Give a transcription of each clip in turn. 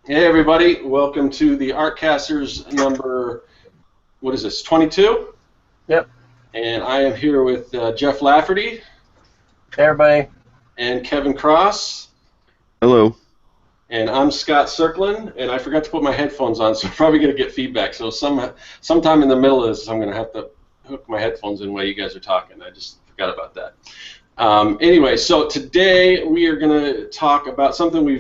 Hey everybody, welcome to the Artcasters number, what is this, 22? Yep. And I am here with Jeff Lafferty Hey, everybody. and Kevin Cross. Hello. And I'm Scott Serkland, and I forgot to put my headphones on, so I'm probably going to get feedback. So sometime in the middle of this, I'm going to have to hook my headphones in while you guys are talking. I just forgot about that. Anyway, so today we are going to talk about something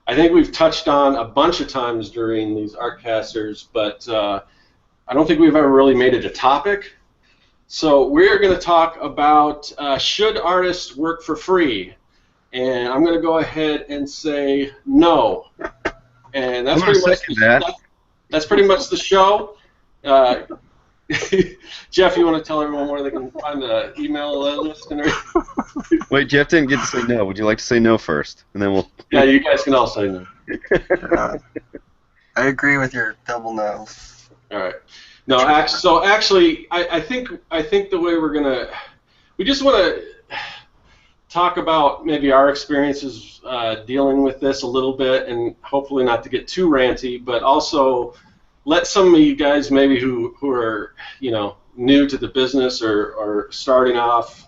I think we've touched on a bunch of times during these Artcasters, but I don't think we've ever really made it a topic. So we're going to talk about should artists work for free? And I'm going to go ahead and say no. And that's pretty much that's pretty much the show. Jeff, you want to tell everyone where they can find the email list? Wait, Jeff didn't get to say no. Would you like to say no first, and then we'll? Yeah, you guys can all say no. I agree with your double no. All right. No, so actually, I think the way we just want to talk about maybe our experiences dealing with this a little bit, and hopefully not to get too ranty, but also let some of you guys maybe who are new to the business or starting off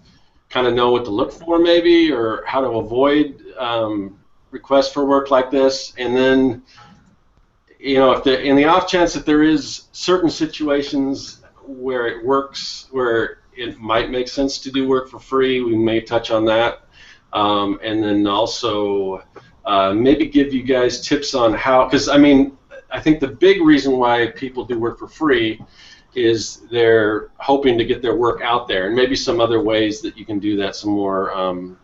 kind of know what to look for maybe, or how to avoid requests for work like this, and then if in the off chance that there is certain situations where it works, where it might make sense to do work for free, we may touch on that, and then also maybe give you guys tips on how, because I think the big reason why people do work for free is they're hoping to get their work out there, and maybe some other ways that you can do that, some more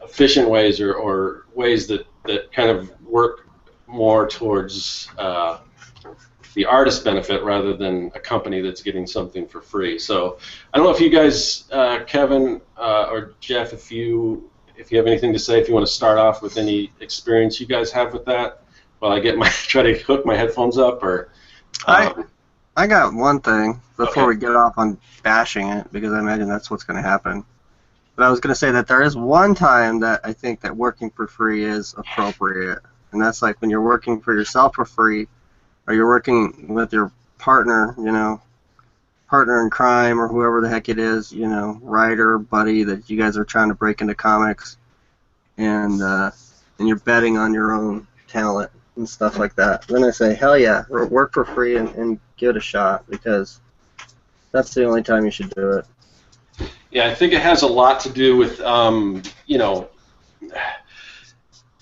efficient ways or ways that kind of work more towards the artist benefit rather than a company that's getting something for free. So I don't know if you guys, Kevin or Jeff, if you have anything to say, if you want to start off with any experience you guys have with that, while I try to hook my headphones up, or. I got one thing before Okay. we get off on bashing it, because I imagine that's what's going to happen. But I was going to say that there is one time that I think that working for free is appropriate, and that's like when you're working for yourself for free, or you're working with your partner, partner in crime, or whoever the heck it is, writer, buddy, that you guys are trying to break into comics, and you're betting on your own talent and stuff like that. Then I say, hell yeah, work for free and give it a shot, because that's the only time you should do it. Yeah, I think it has a lot to do with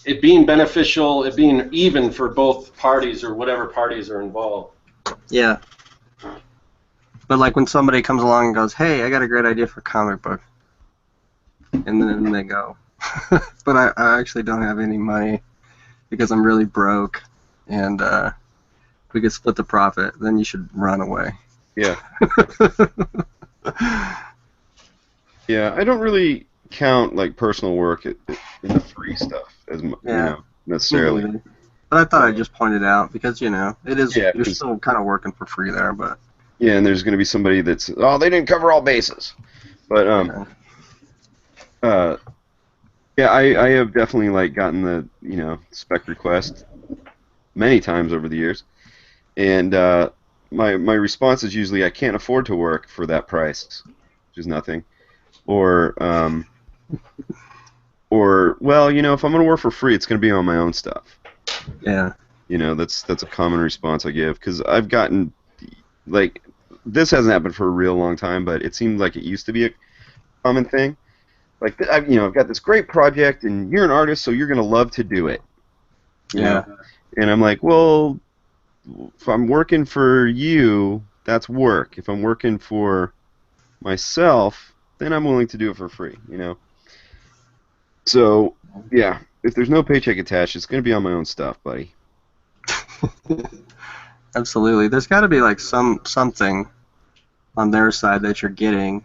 it being beneficial, it being even for both parties or whatever parties are involved. Yeah. But like when somebody comes along and goes, hey, I got a great idea for a comic book, and then they go, but I actually don't have any money because I'm really broke, and we could split the profit, then you should run away. Yeah. Yeah, I don't really count like personal work in the free stuff as necessarily. But I thought I'd just point it out because it is, Yeah, you're still kind of working for free there, but. Yeah, and there's going to be somebody that's they didn't cover all bases, but yeah, I have definitely like gotten the spec request many times over the years, and my response is usually I can't afford to work for that price, which is nothing, or well, if I'm going to work for free, it's going to be on my own stuff. Yeah. That's a common response I give, because I've gotten like, this hasn't happened for a real long time, but it seemed like it used to be a common thing. Like, I've got this great project, and you're an artist, so you're going to love to do it. You know? And I'm like, well, if I'm working for you, that's work. If I'm working for myself, then I'm willing to do it for free, So, yeah, if there's no paycheck attached, it's going to be on my own stuff, buddy. Absolutely. There's got to be like something on their side that you're getting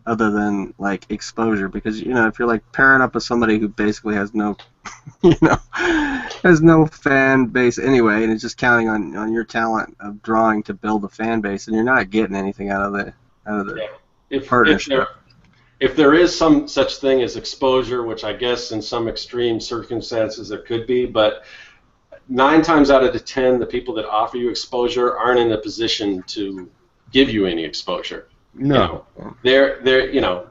other than like exposure, because if you're like pairing up with somebody who basically has no has no fan base anyway, and is just counting on your talent of drawing to build a fan base, and you're not getting anything out of the partnership. If there is some such thing as exposure, which I guess in some extreme circumstances there could be, but 9 times out of the 10, the people that offer you exposure aren't in a position to give you any exposure. No. They're you know,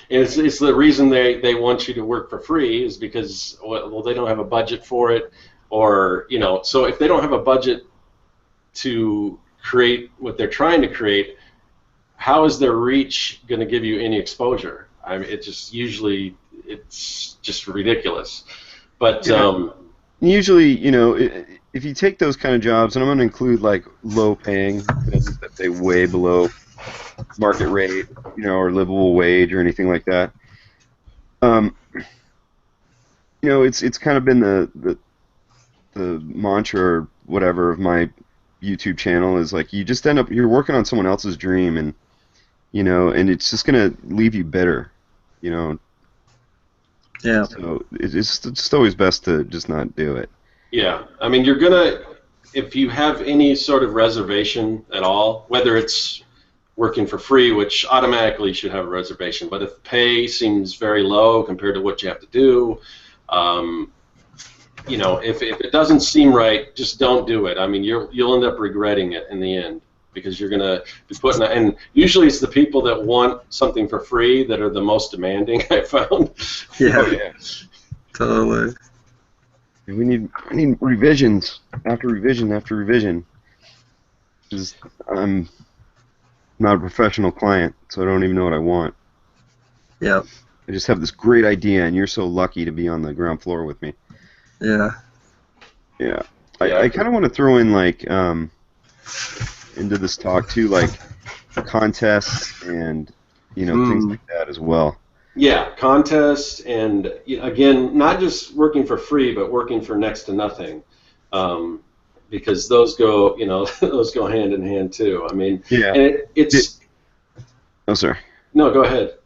it's the reason they want you to work for free is because, well, they don't have a budget for it, or, you know, so if they don't have a budget to create what they're trying to create, how is their reach going to give you any exposure? I mean, it's just ridiculous. But usually, you know, if you take those kind of jobs, and I'm going to include like low paying, that pay way below market rate, you know, or livable wage or anything like that. You know, it's kind of been the mantra or whatever of my YouTube channel is like, you just end up, you're working on someone else's dream, and you know, and it's just gonna leave you bitter, you know. Yeah. So it's just always best to just not do it. yeah, I mean, you're gonna, if you have any sort of reservation at all, whether it's working for free, which automatically should have a reservation, but if the pay seems very low compared to what you have to do, you know, if it doesn't seem right, just don't do it. I mean, you'll end up regretting it in the end, because you're gonna be putting, and usually it's the people that want something for free that are the most demanding, I found. Yeah. Oh, yeah. Totally. We need revisions after revision after revision. Just, I'm not a professional client, so I don't even know what I want. Yeah. I just have this great idea, and you're so lucky to be on the ground floor with me. Yeah. Yeah. I kind of want to throw in, like, into this talk, too, like, contests and, you know, things like that as well. Yeah, contests, and again, not just working for free, but working for next to nothing, because those go, you know, those go hand in hand too. I mean, yeah, and it's. Oh, sorry. No, go ahead.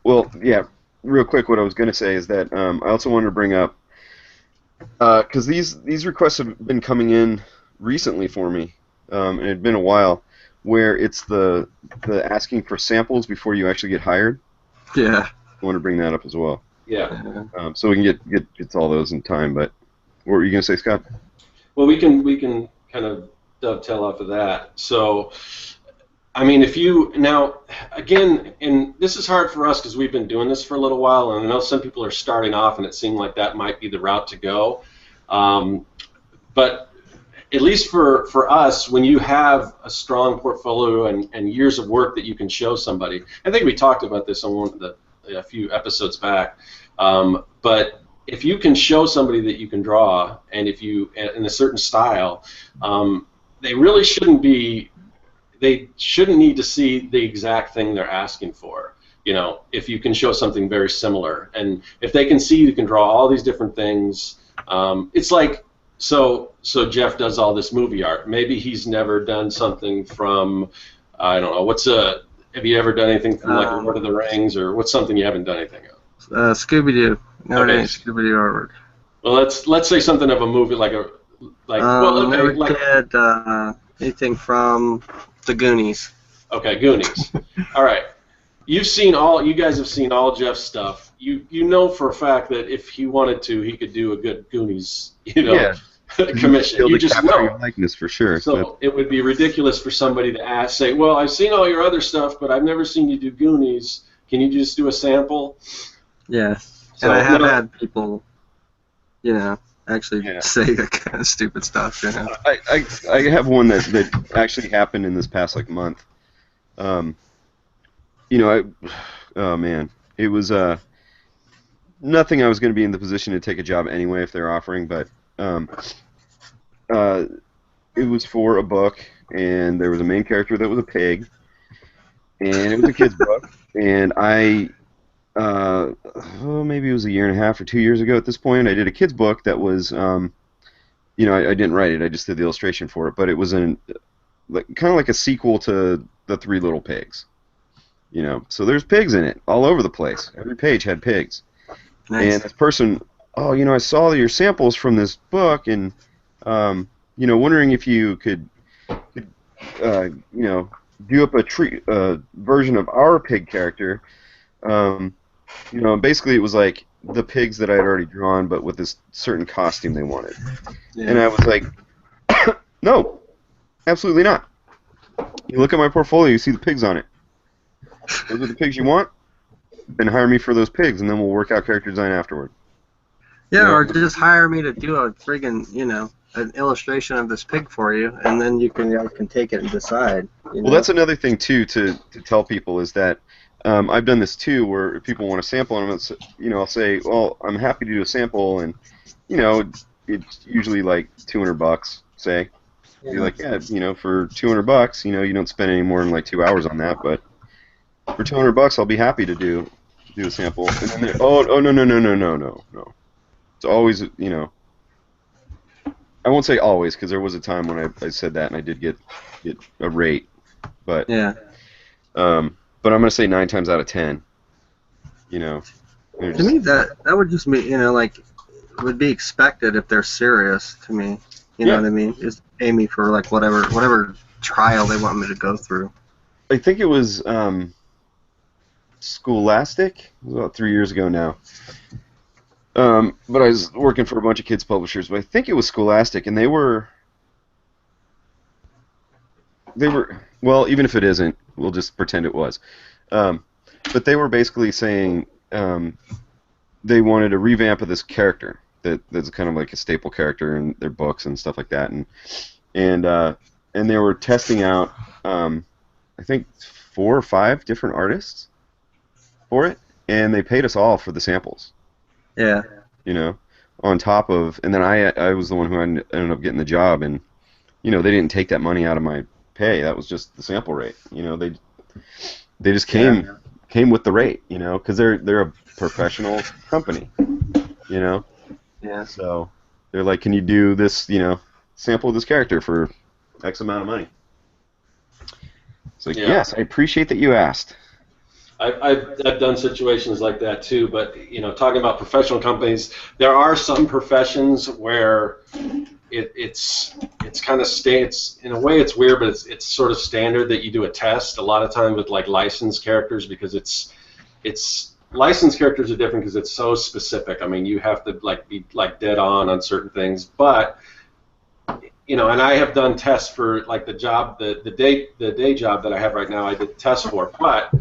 Well, yeah, real quick, what I was going to say is that I also wanted to bring up, because these requests have been coming in recently for me, and it had been a while, where it's the asking for samples before you actually get hired. Yeah. I want to bring that up as well. Yeah. So we can get to all those in time. But what were you going to say, Scott? Well, we can kind of dovetail off of that. So, I mean, if you now, again, and this is hard for us because we've been doing this for a little while, and I know some people are starting off, and it seemed like that might be the route to go. But at least for us, when you have a strong portfolio and years of work that you can show somebody, I think we talked about this on a few episodes back, but if you can show somebody that you can draw, and if you, in a certain style, they really shouldn't need to see the exact thing they're asking for. You know, if you can show something very similar, and if they can see you can draw all these different things, it's like, so Jeff does all this movie art. Maybe he's never done something from, I don't know, have you ever done anything from like Lord of the Rings, or what's something you haven't done anything of? Scooby-Doo. No, Okay. it ain't Scooby-Doo artwork. Well, let's say something of a movie never did anything from the Goonies. Okay, Goonies. All right. You guys have seen all Jeff's stuff. You know for a fact that if he wanted to, he could do a good Goonies, commission. You just know. Your likeness for sure. So it would be ridiculus for somebody to say, well, I've seen all your other stuff, but I've never seen you do Goonies. Can you just do a sample? Yeah. So, and I have had people, actually Yeah. say that kind of stupid stuff. I have one that actually happened in this past month. Oh man, it was nothing. I was going to be in the position to take a job anyway if they're offering, but it was for a book, and there was a main character that was a pig, and it was a kid's book, and I. Maybe it was a year and a half or 2 years ago at this point, I did a kid's book that was, I didn't write it, I just did the illustration for it, but it was kind of like a sequel to The Three Little Pigs. So there's pigs in it, all over the place. Every page had pigs. Nice. And this person, I saw your samples from this book, and, wondering if you could do up a version of our pig character, you know, basically it was like the pigs that I had already drawn, but with this certain costume they wanted. Yeah. And I was like, no, absolutely not. You look at my portfolio, you see the pigs on it. Those are the pigs you want? Then hire me for those pigs, and then we'll work out character design afterward. Yeah, or just hire me to do a friggin', you know, an illustration of this pig for you, and then you can take it and decide. You know? Well, that's another thing, too, to tell people is that I've done this, too, where if people want a sample, and I'll say, well, I'm happy to do a sample, and, you know, it's usually like $200, say. Yeah. Be like, yeah, you know, for $200, you know, you don't spend any more than like 2 hours on that, but for $200, I'll be happy to do a sample. And then no. It's always, you know, I won't say always, because there was a time when I said that and I did get a rate, but yeah. But I'm gonna say 9 times out of 10, you know. To me, that would just be, you know, like, would be expected if they're serious. To me, you know what I mean? Just pay me for like whatever trial they want me to go through. I think it was Scholastic. It was about 3 years ago now. But I was working for a bunch of kids publishers, but I think it was Scholastic, and they were well, even if it isn't, we'll just pretend it was. But they were basically saying they wanted a revamp of this character that's kind of like a staple character in their books and stuff like that, and they were testing out I think 4 or 5 different artists for it, and they paid us all for the samples. Yeah. You know, on top of, and then I was the one who ended up getting the job, and you know, they didn't take that money out of my pay. That was just the sample rate. You know, they just came with the rate. You know, because they're a professional company. You know. Yeah. So they're like, can you do this? You know, sample of this character for X amount of money. It's like, yes, I appreciate that you asked. I've done situations like that too, but you know, talking about professional companies, there are some professions where it's kind of it's in a way it's weird, but it's sort of standard that you do a test a lot of times with like licensed characters, because it's licensed characters are different because it's so specific. I mean, you have to like be like dead on certain things, but you know, and I have done tests for like the job, the day job that I have right now. I did tests for, but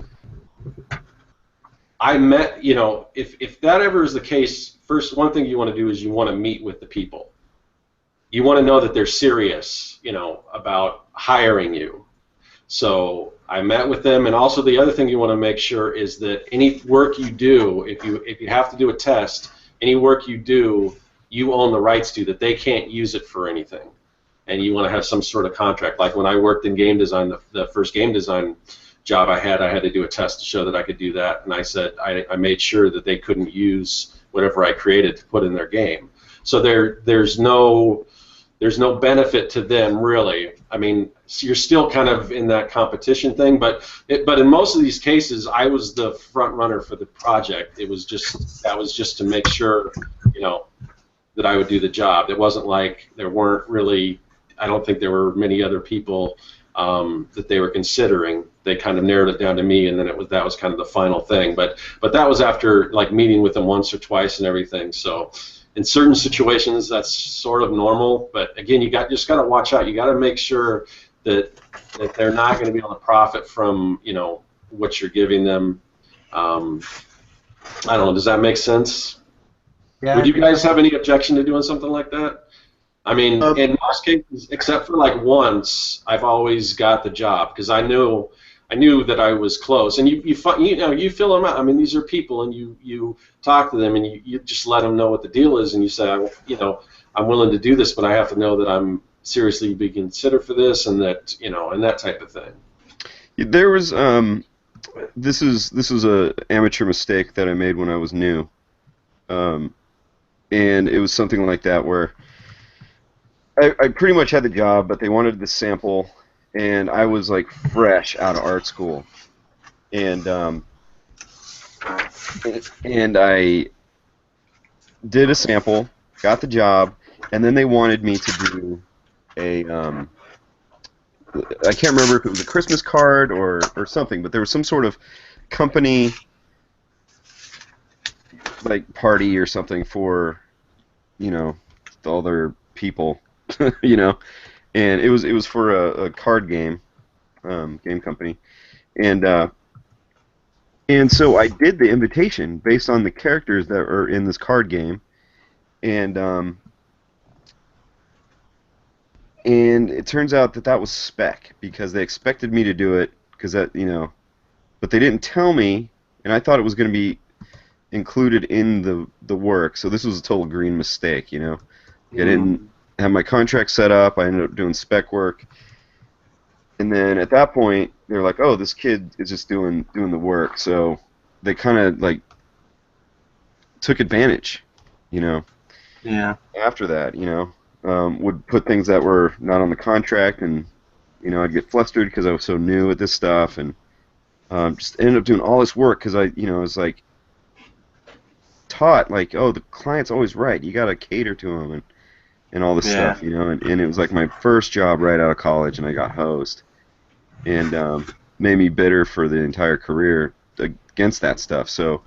I met, you know, if that ever is the case, first one thing you want to do is you want to meet with the people. You want to know that they're serious, you know, about hiring you. So I met with them, and also the other thing you want to make sure is that any work you do, if you have to do a test, any work you do, you own the rights to, that they can't use it for anything. And you want to have some sort of contract. Like when I worked in game design, the first game design job I had to do a test to show that I could do that, and I said I made sure that they couldn't use whatever I created to put in their game. So there's no benefit to them really. I mean, you're still kind of in that competition thing, but in most of these cases, I was the front runner for the project. That was just to make sure, you know, that I would do the job. It wasn't like there weren't really. I don't think there were many other people that they were considering. They kind of narrowed it down to me, and then that was kind of the final thing. But that was after like meeting with them once or twice and everything. So in certain situations, that's sort of normal. But again, you just got to watch out. You got to make sure that they're not going to be able to profit from, you know, what you're giving them. I don't know. Does that make sense? Yeah. Would you guys have any objection to doing something like that? I mean, in most cases, except for like once, I've always got the job because I knew that I was close. And you fill them out. I mean, these are people, and you talk to them, and you just let them know what the deal is, and you say, you know, I'm willing to do this, but I have to know that I'm seriously being considered for this, and that, you know, and that type of thing. There was this is a amateur mistake that I made when I was new, and it was something like that where I pretty much had the job, but they wanted the sample, and I was like fresh out of art school, and I did a sample, got the job, and then they wanted me to do a I can't remember if it was a Christmas card or something, but there was some sort of company like party or something for, you know, all their people, you know, and it was for a card game company, and so I did the invitation based on the characters that are in this card game, and it turns out that was spec because they expected me to do it because that, you know, but they didn't tell me, and I thought it was going to be included in the work. So this was a total green mistake, you know. I didn't have my contract set up. I ended up doing spec work, and then at that point they're like, "Oh, this kid is just doing the work." So they kind of like took advantage, you know. Yeah. After that, you know. Would put things that were not on the contract, and you know, I'd get flustered because I was so new at this stuff, and just ended up doing all this work because I was like taught like, oh, the client's always right. You gotta cater to him and all this stuff, you know. And it was like my first job right out of college, and I got hosed, and made me bitter for the entire career against that stuff. So.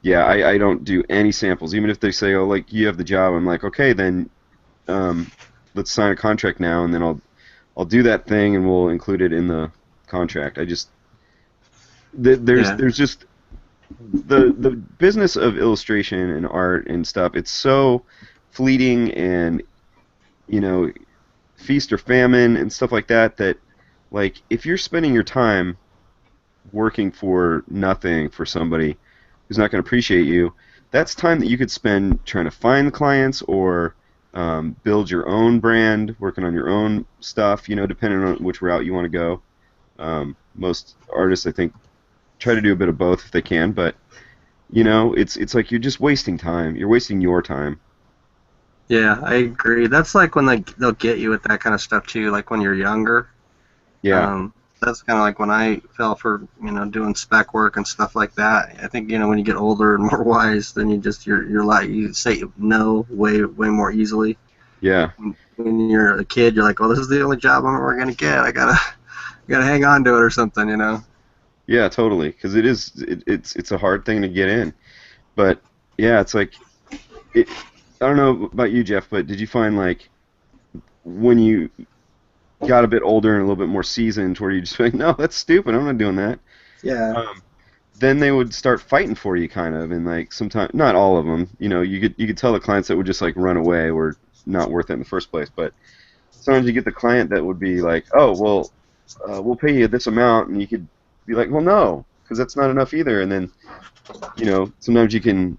Yeah, I don't do any samples, even if they say, oh, like, you have the job. I'm like, okay, then let's sign a contract now, and then I'll do that thing, and we'll include it in the contract. I just there's just the business of illustration and art and stuff. It's so fleeting, and you know, feast or famine and stuff like that. That like if you're spending your time working for nothing for somebody who's not going to appreciate you, that's time that you could spend trying to find clients or build your own brand, working on your own stuff, you know, depending on which route you want to go. Most artists, I think, try to do a bit of both if they can, but, you know, it's like you're just wasting time. You're wasting your time. Yeah, I agree. That's like when they'll get you with that kind of stuff, too, like when you're younger. Yeah. That's kind of like when I fell for, you know, doing spec work and stuff like that. I think, you know, when you get older and more wise, then you're like, you say no way more easily. Yeah. When you're a kid, you're like, oh, this is the only job I'm ever gonna get. I gotta hang on to it or something, you know. Yeah, totally. Because it's a hard thing to get in, but yeah, it's like, I don't know about you, Jeff, but did you find like when you got a bit older and a little bit more seasoned, where you just like, no, that's stupid, I'm not doing that. Yeah. Then they would start fighting for you, kind of, and like sometimes, not all of them, you know, you could tell the clients that would just like run away were not worth it in the first place, but sometimes you get the client that would be like, oh, well, we'll pay you this amount, and you could be like, well, no, because that's not enough either, and then, you know, sometimes you can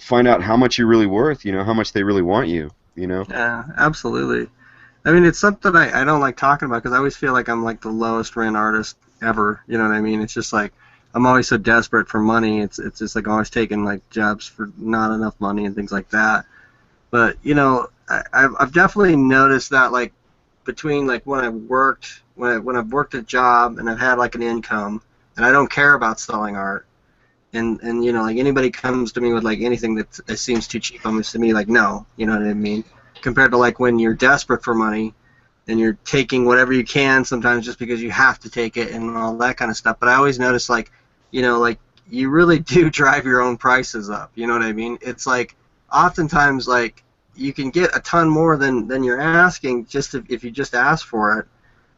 find out how much you're really worth, you know, how much they really want you, you know. Yeah, absolutely. I mean, it's something I don't like talking about because I always feel like I'm like the lowest rent artist ever. You know what I mean? It's just like I'm always so desperate for money. It's just like always taking like jobs for not enough money and things like that. But you know, I've definitely noticed that like between like when I've worked a job and I've had like an income and I don't care about selling art. And you know, like anybody comes to me with like anything that seems too cheap, I'm just to me like no, you know what I mean? Compared to like when you're desperate for money and you're taking whatever you can sometimes just because you have to take it and all that kind of stuff. But I always notice like, you know, like you really do drive your own prices up. You know what I mean? It's like oftentimes like you can get a ton more than you're asking just if you just ask for it.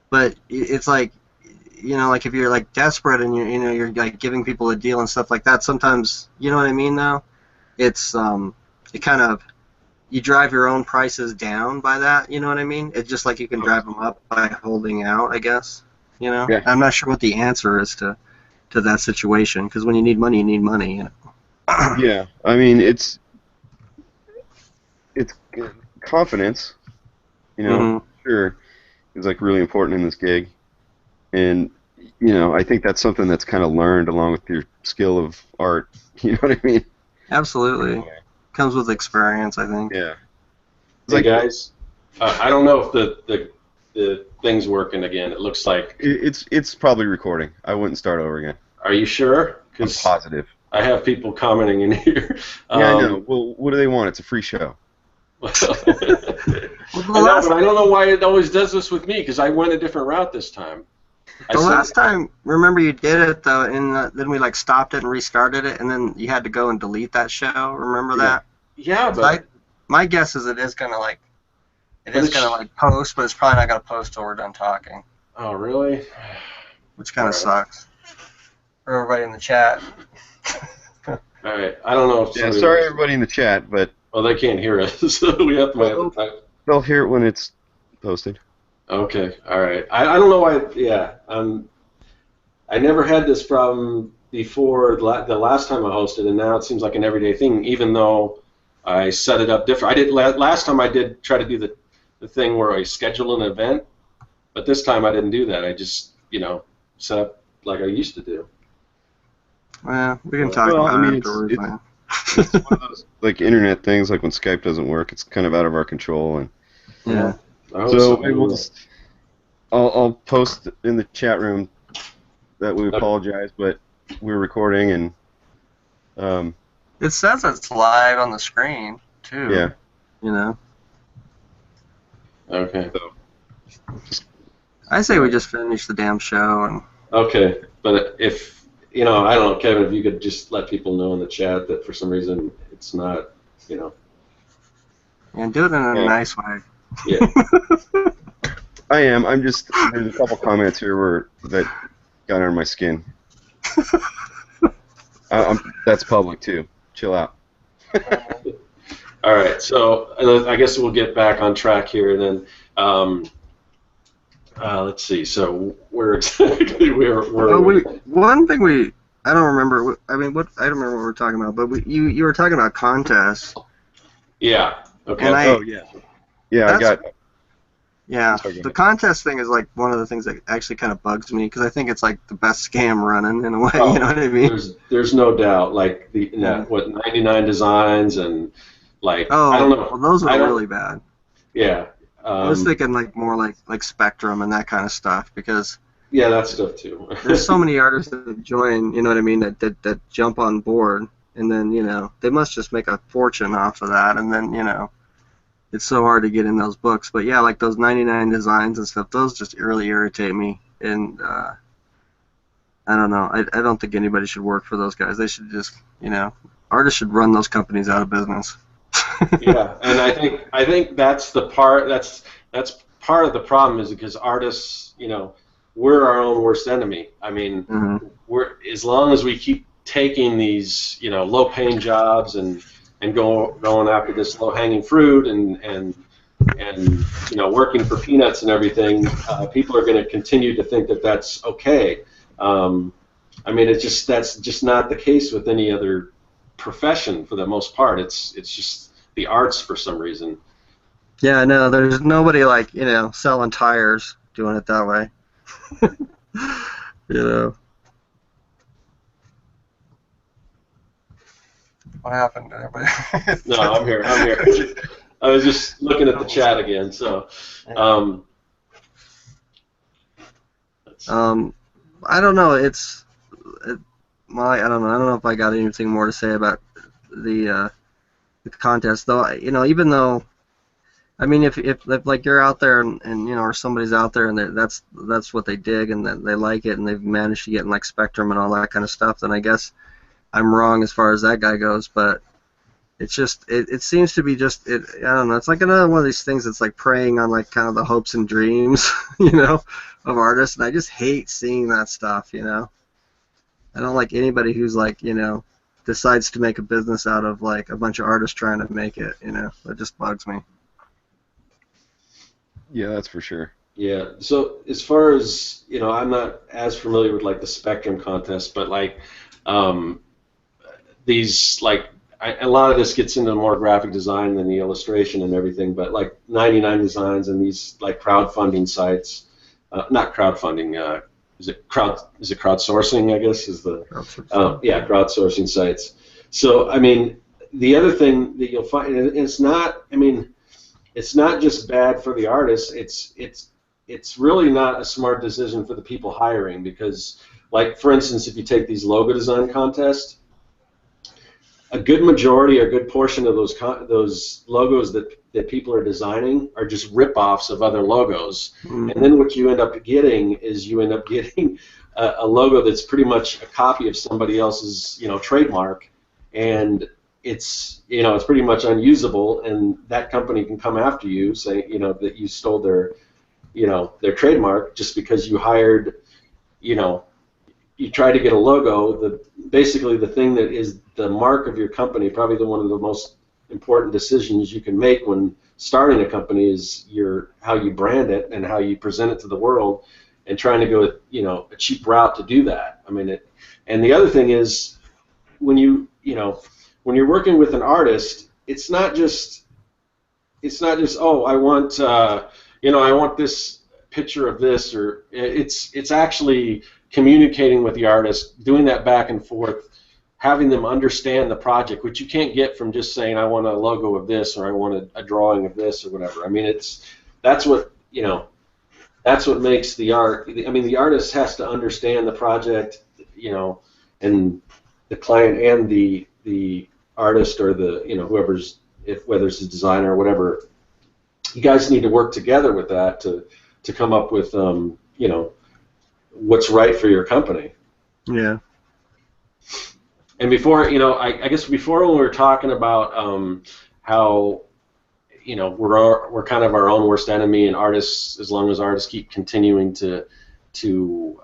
But it's like, you know, like if you're like desperate and you're like giving people a deal and stuff like that, sometimes, you know what I mean now? It's it kind of, you drive your own prices down by that, you know what I mean? It's just like you can drive them up by holding out, I guess. You know? Yeah. I'm not sure what the answer is to that situation, because when you need money, you know? Yeah, I mean, it's confidence, you know, sure, is like really important in this gig. And, you know, I think that's something that's kind of learned along with your skill of art, you know what I mean? Absolutely. Comes with experience, I think. Yeah. Hey guys, I don't know if the thing's working again. It looks like it's probably recording. I wouldn't start over again. Are you sure? I'm positive. I have people commenting in here. Yeah, I know. Well, what do they want? It's a free show. I know, but I don't know why it always does this with me, because I went a different route this time. The last time, remember you did it though, and then we like stopped it and restarted it, and then you had to go and delete that show. Remember that? Yeah, but my guess is it is gonna like post, but it's probably not gonna post till we're done talking. Oh, really? Which kind of sucks for everybody in the chat. All right, I don't know. Yeah, sorry everybody in the chat, but they can't hear us, so we have to type. They'll hear it when it's posted. Okay, all right. I don't know why. Yeah, I never had this problem before the last time I hosted, and now it seems like an everyday thing. Even though I set it up different. I did last time. I did try to do the thing where I schedule an event, but this time I didn't do that. I just set up like I used to do. Well, we can talk about it afterwards. It's one of those like internet things. Like when Skype doesn't work, it's kind of out of our control. And yeah. So I'll post in the chat room that we apologize, but we're recording and. It says it's live on the screen too. Yeah. You know. Okay. I say we just finish the damn show and. Okay, but if I don't know, Kevin, if you could just let people know in the chat that for some reason it's not, And do it in a nice way. Yeah. I am. I'm just. There's a couple comments here that got under my skin. That's public too. Chill out. All right, so I guess we'll get back on track here then. Let's see. So where exactly were we? One thing I don't remember. I don't remember what we're talking about. But you were talking about contests. Yeah. Okay. And Yeah, I got. Yeah, the contest thing is like one of the things that actually kind of bugs me because I think it's like the best scam running in a way. You know what I mean? There's no doubt. Like 99 designs and like I don't know. Well, those are really bad. Yeah. I was thinking like more like Spectrum and that kind of stuff because. Yeah, that stuff too. There's so many artists that join. You know what I mean? That jump on board and then they must just make a fortune off of that and then it's so hard to get in those books. But yeah, like those 99 designs and stuff, those just really irritate me. And I don't know. I don't think anybody should work for those guys. They should just, artists should run those companies out of business. Yeah, and I think that's the part. That's part of the problem is because artists, we're our own worst enemy. I mean, we're as long as we keep taking these, low-paying jobs and going after this low-hanging fruit and working for peanuts and everything, people are going to continue to think that that's okay. I mean, that's just not the case with any other profession for the most part. It's just the arts for some reason. Yeah, no, there's nobody like selling tires doing it that way. What happened to everybody? No, I'm here. I was just looking at the chat again. So, I don't know. I don't know. I don't know if I got anything more to say about the contest, though. Even though, I mean, if like you're out there and or somebody's out there and that's what they dig and that they like it and they've managed to get in like Spectrum and all that kind of stuff, then I guess I'm wrong as far as that guy goes. But it's just it seems to be just I don't know. It's like another one of these things that's like preying on like kind of the hopes and dreams of artists, and I just hate seeing that stuff. I don't like anybody who's like decides to make a business out of like a bunch of artists trying to make it. That just bugs me. Yeah, that's for sure. Yeah. So as far as I'm not as familiar with like the Spectrum contest, but like these like a lot of this gets into more graphic design than the illustration and everything. But like 99 Designs and these like crowdfunding sites, not crowdfunding. Is it crowdsourcing? I guess is the crowdsourcing sites. So I mean, the other thing that you'll find, and it's not. I mean, it's not just bad for the artists. It's really not a smart decision for the people hiring because, like for instance, if you take these logo design contests, a good majority, a good portion of those logos that people are designing are just rip-offs of other logos. Mm-hmm. And then what you end up getting is a logo that's pretty much a copy of somebody else's, trademark, and it's pretty much unusable, and that company can come after you, say, that you stole their trademark just because you hired, you try to get a logo. Basically the thing that is the mark of your company, probably one of the most important decisions you can make when starting a company is how you brand it and how you present it to the world, and trying to go a cheap route to do that. I mean, and the other thing is when you're working with an artist, it's not just oh, I want this picture of this, or it's actually communicating with the artist, doing that back and forth, having them understand the project, which you can't get from just saying I want a logo of this, or I want a drawing of this, or whatever. I mean, that's what makes the art. I mean, the artist has to understand the project, and the client and the artist, or the whoever's, whether it's a designer or whatever. You guys need to work together with that to come up with what's right for your company. Yeah. And before, I guess before, when we were talking about how we're kind of our own worst enemy, and artists, as long as artists keep continuing to do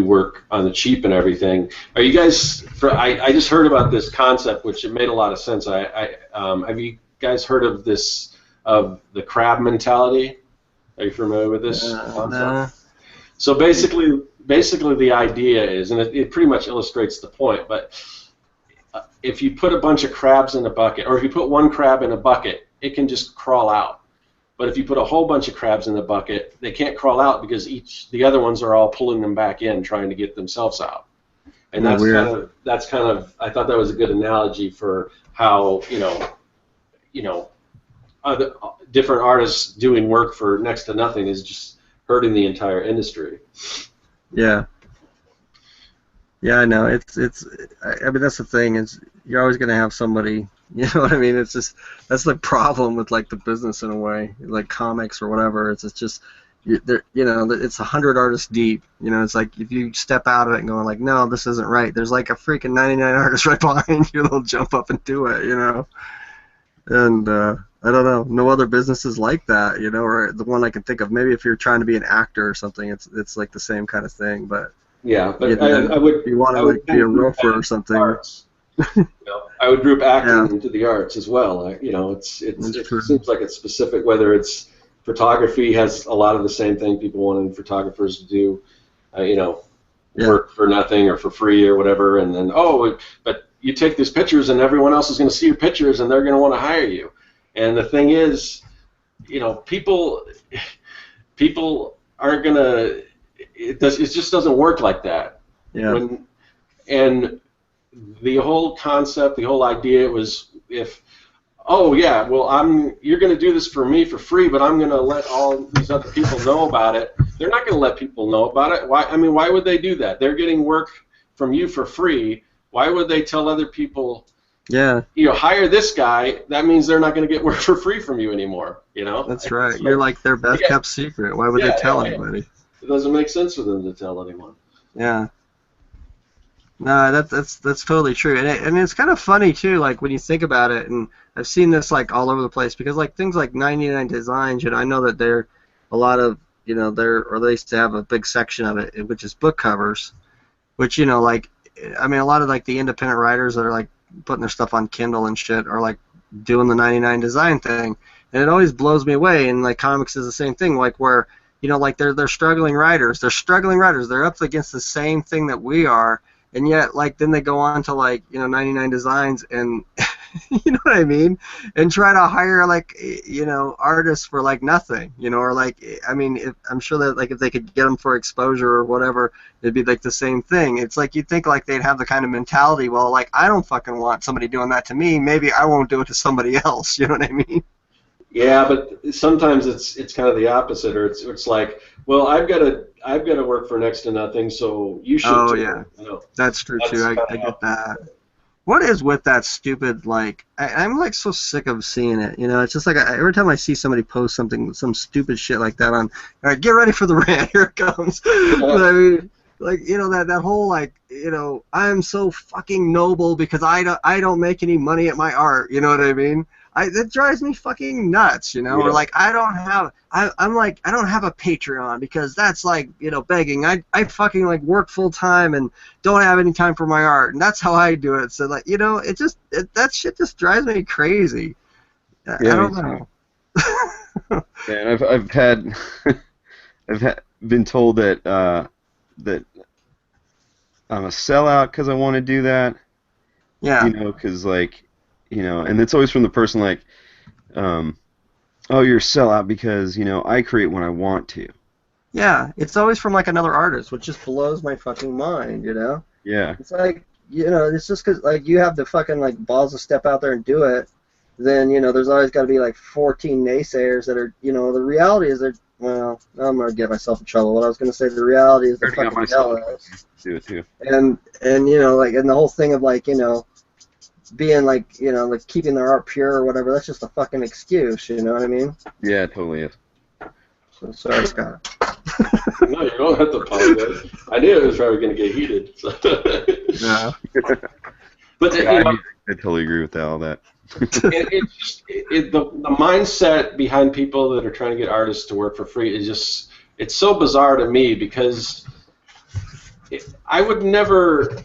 work on the cheap and everything. Are you guys? I just heard about this concept, which it made a lot of sense. Have you guys heard of this, of the crab mentality? Are you familiar with this concept? No. So basically the idea is, and it pretty much illustrates the point, but if you put a bunch of crabs in a bucket, or if you put one crab in a bucket, it can just crawl out. But if you put a whole bunch of crabs in the bucket, they can't crawl out because the other ones are all pulling them back in, trying to get themselves out. And that's kind of I thought that was a good analogy for how other different artists doing work for next to nothing is just hurting the entire industry. Yeah. Yeah, I know. I mean, that's the thing, is you're always going to have somebody, you know what I mean? It's just, that's the problem with, like, the business in a way, like comics or whatever. It's just, it's 100 artists deep. It's like if you step out of it and go like, no, this isn't right, there's like a freaking 99 artists right behind you that'll jump up and do it, And I don't know, no other businesses like that, or the one I can think of. Maybe if you're trying to be an actor or something, it's like the same kind of thing, but. Yeah, but if you want to like be a roofer or something. I would group acting into the arts as well. It seems like it's specific. Whether it's photography, has a lot of the same thing people wanting photographers to do, work for nothing or for free or whatever, and then but you take these pictures and everyone else is going to see your pictures and they're going to want to hire you. And the thing is, people aren't going to. It just doesn't work like that. Yeah. And the whole concept, the whole idea was, you're going to do this for me for free, but I'm going to let all these other people know about it. They're not going to let people know about it. Why would they do that? They're getting work from you for free. Why would they tell other people? Yeah. Hire this guy. That means they're not going to get work for free from you anymore. That's right. You're like their best kept secret. Why would they tell anybody? It doesn't make sense for them to tell anyone. Yeah. No, that's totally true, and it's kind of funny too. Like when you think about it, and I've seen this like all over the place, because like things like 99 Designs, I know that they're a lot of they used to have a big section of it, which is book covers, which a lot of like the independent writers that are like putting their stuff on Kindle and shit are like doing the 99 Design thing, and it always blows me away. And like comics is the same thing, like where. Like they're struggling writers. They're up against the same thing that we are, and yet like then they go on to like 99 Designs and you know what I mean, and try to hire like artists for like nothing, or like I'm sure that like if they could get them for exposure or whatever, it'd be like the same thing. It's like you'd think like they'd have the kind of mentality, well, like I don't fucking want somebody doing that to me. Maybe I won't do it to somebody else. You know what I mean? Yeah, but sometimes it's kind of the opposite, or it's like, well, I've got to work for next to nothing, so you should. Oh yeah, that's true too. I get that. What is with that stupid, like, I'm like so sick of seeing it, you know? It's just like every time I see somebody post something, some stupid shit like that on, all right, get ready for the rant, here it comes. But I mean, like, you know, that whole, like, you know, I'm so fucking noble because I don't make any money at my art, you know what I mean? That drives me fucking nuts, you know? Yeah. Or like, I'm like, I don't have a Patreon because that's like, you know, begging. I fucking like work full time and don't have any time for my art, and that's how I do it. So like, you know, that shit just drives me crazy. Yeah, I don't know. Yeah, and I've had been told that that I'm a sellout because I want to do that. Yeah. You know, because like, you know, and it's always from the person like, oh, you're a sellout because, you know, I create when I want to. Yeah, it's always from like another artist, which just blows my fucking mind, you know? Yeah. It's like, you know, it's just because like you have the fucking like balls to step out there and do it. Then, you know, there's always got to be like 14 naysayers that are, you know, the reality is well, I'm going to get myself in trouble. What I was going to say, the reality is they're fucking jealous. Do it too. And you know, like, and the whole thing of like, you know, being like, you know, like keeping their art pure or whatever, that's just a fucking excuse, you know what I mean? Yeah, it totally is. So sorry, Scott. No, you don't have to apologize. I knew it was probably going to get heated. So. Yeah. But you Yeah, know, I totally agree with all that. the mindset behind people that are trying to get artists to work for free is just, it's so bizarre to me because I would never.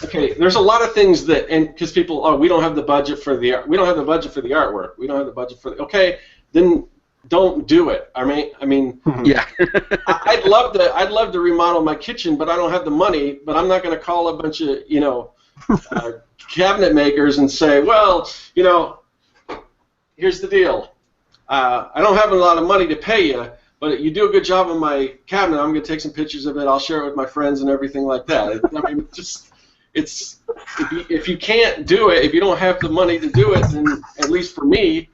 Okay, there's a lot of things that, and because people, oh, we don't have the budget for the artwork. We don't have the budget for okay, then don't do it. I mean, Yeah. I'd love to remodel my kitchen, but I don't have the money. But I'm not going to call a bunch of, you know, cabinet makers and say, well, you know, here's the deal. I don't have a lot of money to pay you, but you do a good job on my cabinet. I'm going to take some pictures of it. I'll share it with my friends and everything like that. I mean, just it's if you can't do it, if you don't have the money to do it, then at least for me,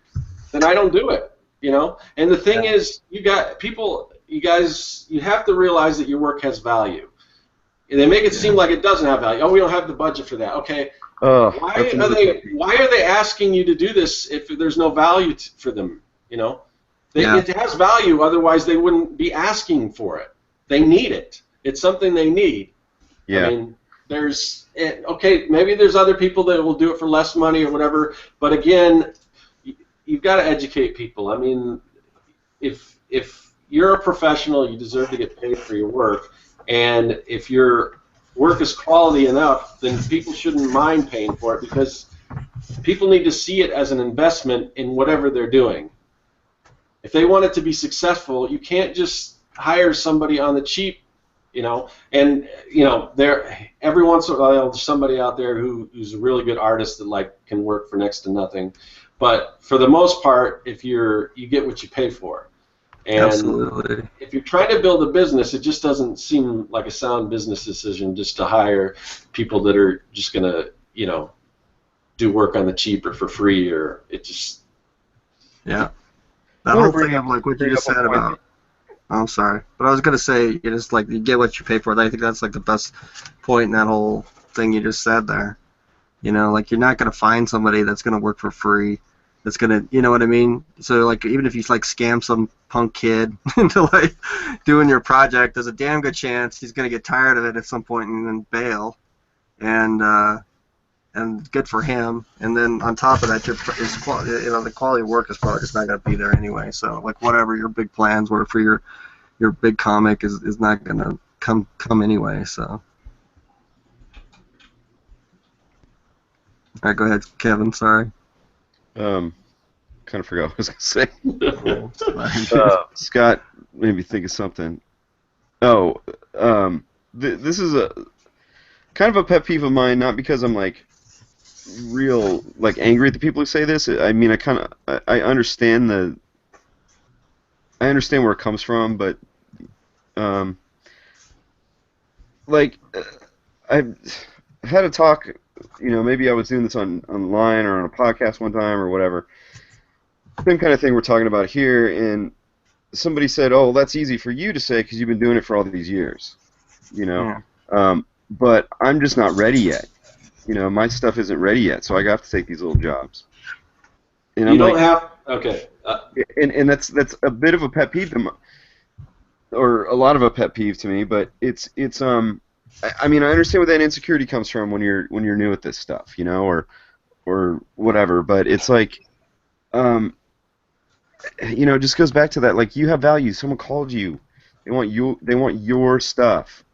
then I don't do it. You know. And the thing is, you guys, you have to realize that your work has value. And they make it seem like it doesn't have value. Oh, we don't have the budget for that. Okay. Why are they asking you to do this if there's no value for them? You know. It has value, otherwise they wouldn't be asking for it. They need it. It's something they need. Yeah. I mean, okay, maybe there's other people that will do it for less money or whatever, but again, you've got to educate people. I mean, if you're a professional, you deserve to get paid for your work, and if your work is quality enough, then people shouldn't mind paying for it because people need to see it as an investment in whatever they're doing. If they want it to be successful, you can't just hire somebody on the cheap, you know. And you know, every once in a while there's somebody out there who's a really good artist that like can work for next to nothing. But for the most part, if you get what you pay for. And absolutely. If you're trying to build a business, it just doesn't seem like a sound business decision just to hire people that are just gonna, you know, do work on the cheap or for free, or it just. Yeah. That whole thing of like what you just said about. Oh, I'm sorry, but I was gonna say it's like you get what you pay for. I think that's like the best point in that whole thing you just said there. You know, like you're not gonna find somebody that's gonna work for free. That's gonna, you know what I mean? So like even if you like scam some punk kid into like doing your project, there's a damn good chance he's gonna get tired of it at some point and then bail. And good for him. And then on top of that, the quality of work is probably just not going to be there anyway. So like whatever your big plans were for your big comic is not going to come anyway. So. All right, go ahead, Kevin. Sorry. Kind of forgot what I was going to say. Scott made me think of something. Oh, this is a kind of a pet peeve of mine, not because I'm like real like angry at the people who say this. I mean, I understand where it comes from, but like I've had a talk, you know, maybe I was doing this online or on a podcast one time or whatever. Same kind of thing we're talking about here, and somebody said, "Oh, that's easy for you to say because you've been doing it for all these years," you know. Yeah. But I'm just not ready yet. you know, my stuff isn't ready yet, so I have to take these little jobs. And You I'm don't like, have. Okay. and that's a bit of a pet peeve to or a lot of a pet peeve to me, but I mean, I understand where that insecurity comes from when you're new at this stuff, you know, or whatever, but it's like, you know, it just goes back to that, like, you have value. Someone called you. They want your stuff,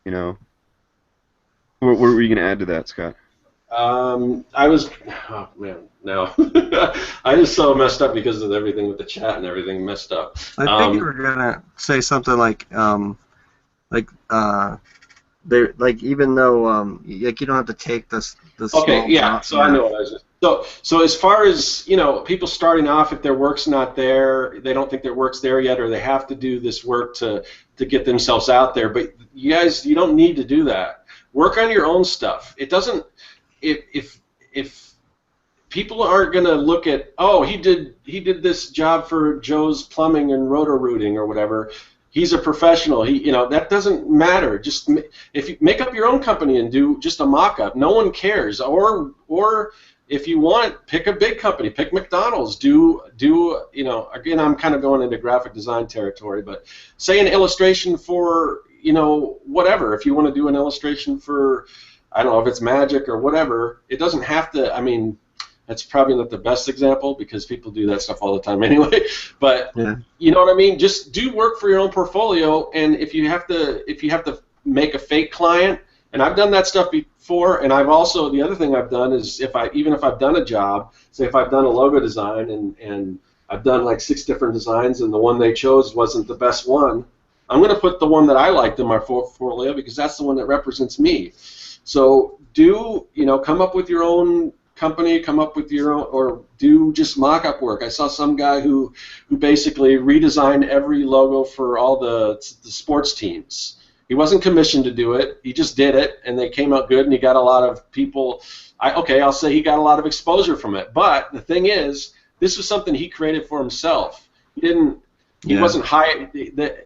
you know. What were you gonna add to that, Scott? I was. Oh man, no. I just so messed up because of everything with the chat and everything messed up. I think you were gonna say something like like even though like you don't have to take this Okay, small yeah. drop. So I know what I was. So as far as people starting off, if their work's not there, they don't think their work's there yet, or they have to do this work to get themselves out there. But you guys, you don't need to do that. Work on your own stuff. It doesn't. If people aren't going to look at, oh, he did this job for Joe's Plumbing and Roto-Rooting or whatever, he's a professional. That doesn't matter. Just if you make up your own company and do just a mock-up, no one cares. Or if you want, pick a big company, pick McDonald's. Again, I'm kind of going into graphic design territory, but say an illustration for whatever. If you want to do an illustration for, I don't know if it's magic or whatever, it doesn't have to. I mean, that's probably not the best example because people do that stuff all the time anyway. But Yeah. you know what I mean? Just do work for your own portfolio, and if you have to make a fake client, and I've done that stuff before, and I've also, the other thing I've done is even if I've done a job, say if I've done a logo design and I've done like 6 different designs and the one they chose wasn't the best one, I'm going to put the one that I liked in my portfolio because that's the one that represents me. So come up with your own company, come up with your own, or do just mock-up work. I saw some guy who basically redesigned every logo for all the sports teams. He wasn't commissioned to do it. He just did it, and they came out good, and he got a lot of people. I'll say he got a lot of exposure from it. But the thing is, this was something he created for himself. He wasn't hired. The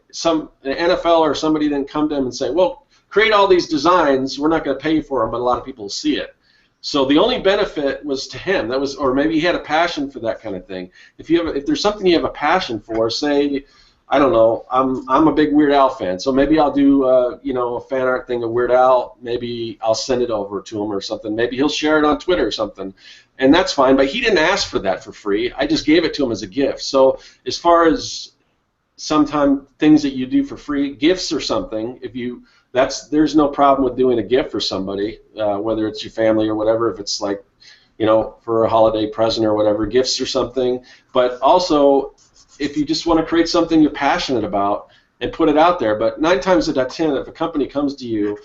NFL or somebody didn't come to him and say, well, create all these designs. We're not going to pay you for them, but a lot of people see it. So the only benefit was to him. Or maybe he had a passion for that kind of thing. If there's something you have a passion for, say, I don't know, I'm a big Weird Al fan, so maybe I'll do a fan art thing of Weird Al. Maybe I'll send it over to him or something. Maybe he'll share it on Twitter or something, and that's fine. But he didn't ask for that for free. I just gave it to him as a gift. So as far as sometimes things that you do for free, gifts or something, there's no problem with doing a gift for somebody, whether it's your family or whatever, if it's like, for a holiday present or whatever, gifts or something. But also, if you just want to create something you're passionate about and put it out there. But 9 times out of 10, if a company comes to you,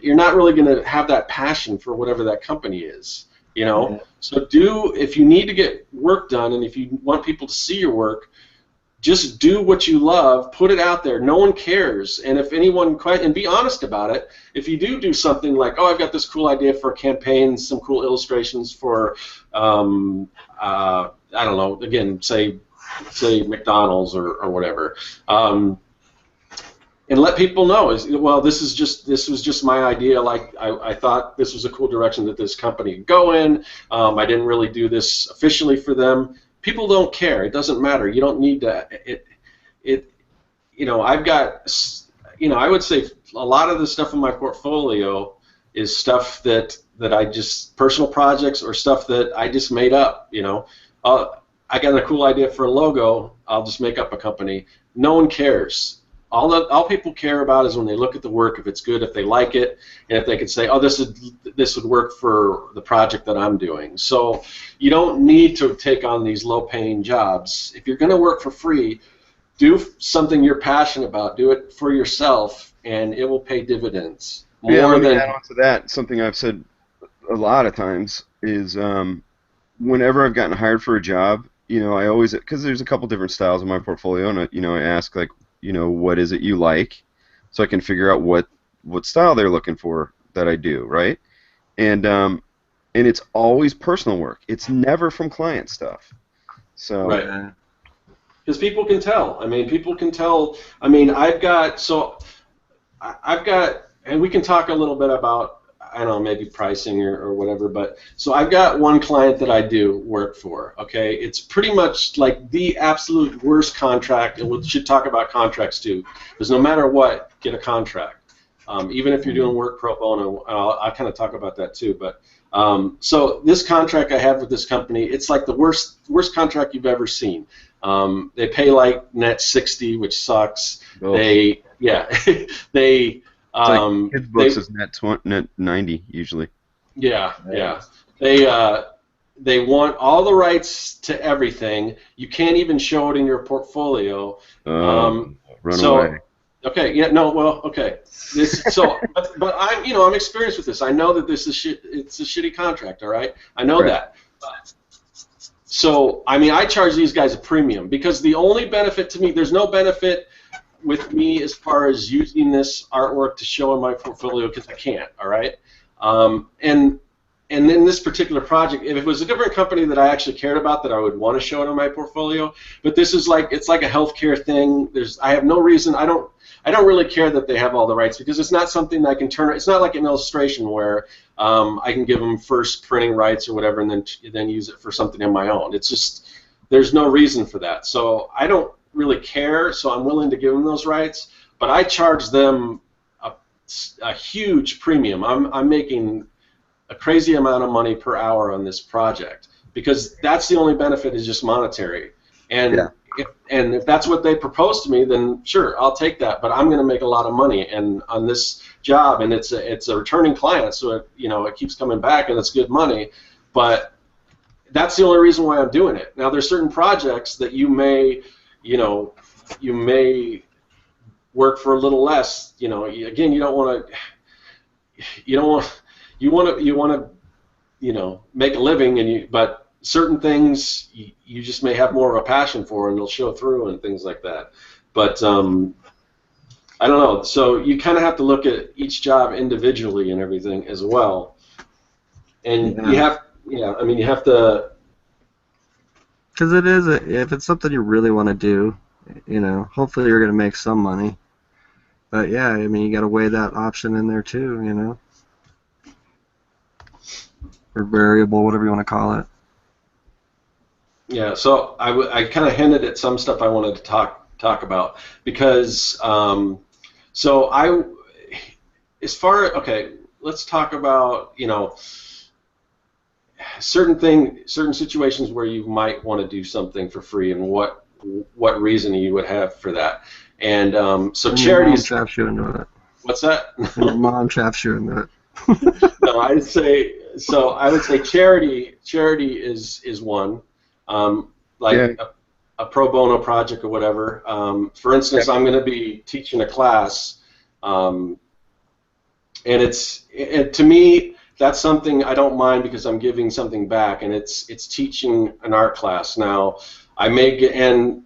you're not really going to have that passion for whatever that company is. Yeah. So if you need to get work done and if you want people to see your work, just do what you love, put it out there. No one cares. And if anyone and be honest about it. If you do something like, oh, I've got this cool idea for a campaign, some cool illustrations for, I don't know, again, say McDonald's or whatever, and let people know. Well, this was just my idea. Like I thought this was a cool direction that this company could go in. I didn't really do this officially for them. People don't care. It doesn't matter. You don't need to. I've got. I would say a lot of the stuff in my portfolio is stuff that I just personal projects or stuff that I just made up. I got a cool idea for a logo. I'll just make up a company. No one cares. All people care about is when they look at the work, if it's good, if they like it, and if they can say, oh, this would work for the project that I'm doing. So you don't need to take on these low-paying jobs. If you're going to work for free, do something you're passionate about. Do it for yourself, and it will pay dividends. Let me add on to that. Something I've said a lot of times is whenever I've gotten hired for a job, I always, because there's a couple different styles in my portfolio, and I ask, like, what is it you like, so I can figure out what style they're looking for that I do, right? And it's always personal work. It's never from client stuff. So right. Because people can tell. People can tell. I've got, and we can talk a little bit about I don't know, maybe pricing or whatever. But so I've got one client that I do work for. Okay, it's pretty much like the absolute worst contract, and we should talk about contracts too, because no matter what, get a contract. Even if you're doing work pro bono, I'll kind of talk about that too. But so this contract I have with this company, it's like the worst contract you've ever seen. They pay like net 60, which sucks. Oh. They It's like kids' books is net 90 usually. Yeah. They want all the rights to everything. You can't even show it in your portfolio. Run away. Okay, yeah, no, well, okay. But I'm experienced with this. I know that this is it's a shitty contract, all right? I know that. So, I mean, I charge these guys a premium because the only benefit to me, there's no benefit with me as far as using this artwork to show in my portfolio because I can't, all right? And in this particular project, if it was a different company that I actually cared about, that I would want to show it in my portfolio. But this is like, it's like a healthcare thing. I have no reason. I don't really care that they have all the rights because it's not something that I can turn. It's not like an illustration where I can give them first printing rights or whatever, and then use it for something on my own. It's just there's no reason for that. So I don't really care. So I'm willing to give them those rights, but I charge them a huge premium. I'm making a crazy amount of money per hour on this project because that's the only benefit is just monetary. And if that's what they propose to me, then sure, I'll take that. But I'm going to make a lot of money and on this job, and it's a returning client, so it keeps coming back and it's good money. But that's the only reason why I'm doing it. Now there's certain projects that you may work for a little less. Again, you want to make a living, but certain things you just may have more of a passion for, and they'll show through and things like that. But I don't know. So you kind of have to look at each job individually and everything as well. And you have to. Because if it's something you really want to do, hopefully you're going to make some money. But yeah, I mean, you got to weigh that option in there too, or variable, whatever you want to call it. Yeah, so I kind of hinted at some stuff I wanted to talk about because let's talk about certain situations where you might want to do something for free and what reason you would have for that. And so charities. Your mom traps you into it. What's that? Your mom traps you into it. No, I would say charity is one. A pro bono project or whatever. For instance, I'm going to be teaching a class, and to me that's something I don't mind because I'm giving something back, and it's teaching an art class. Now I may get, and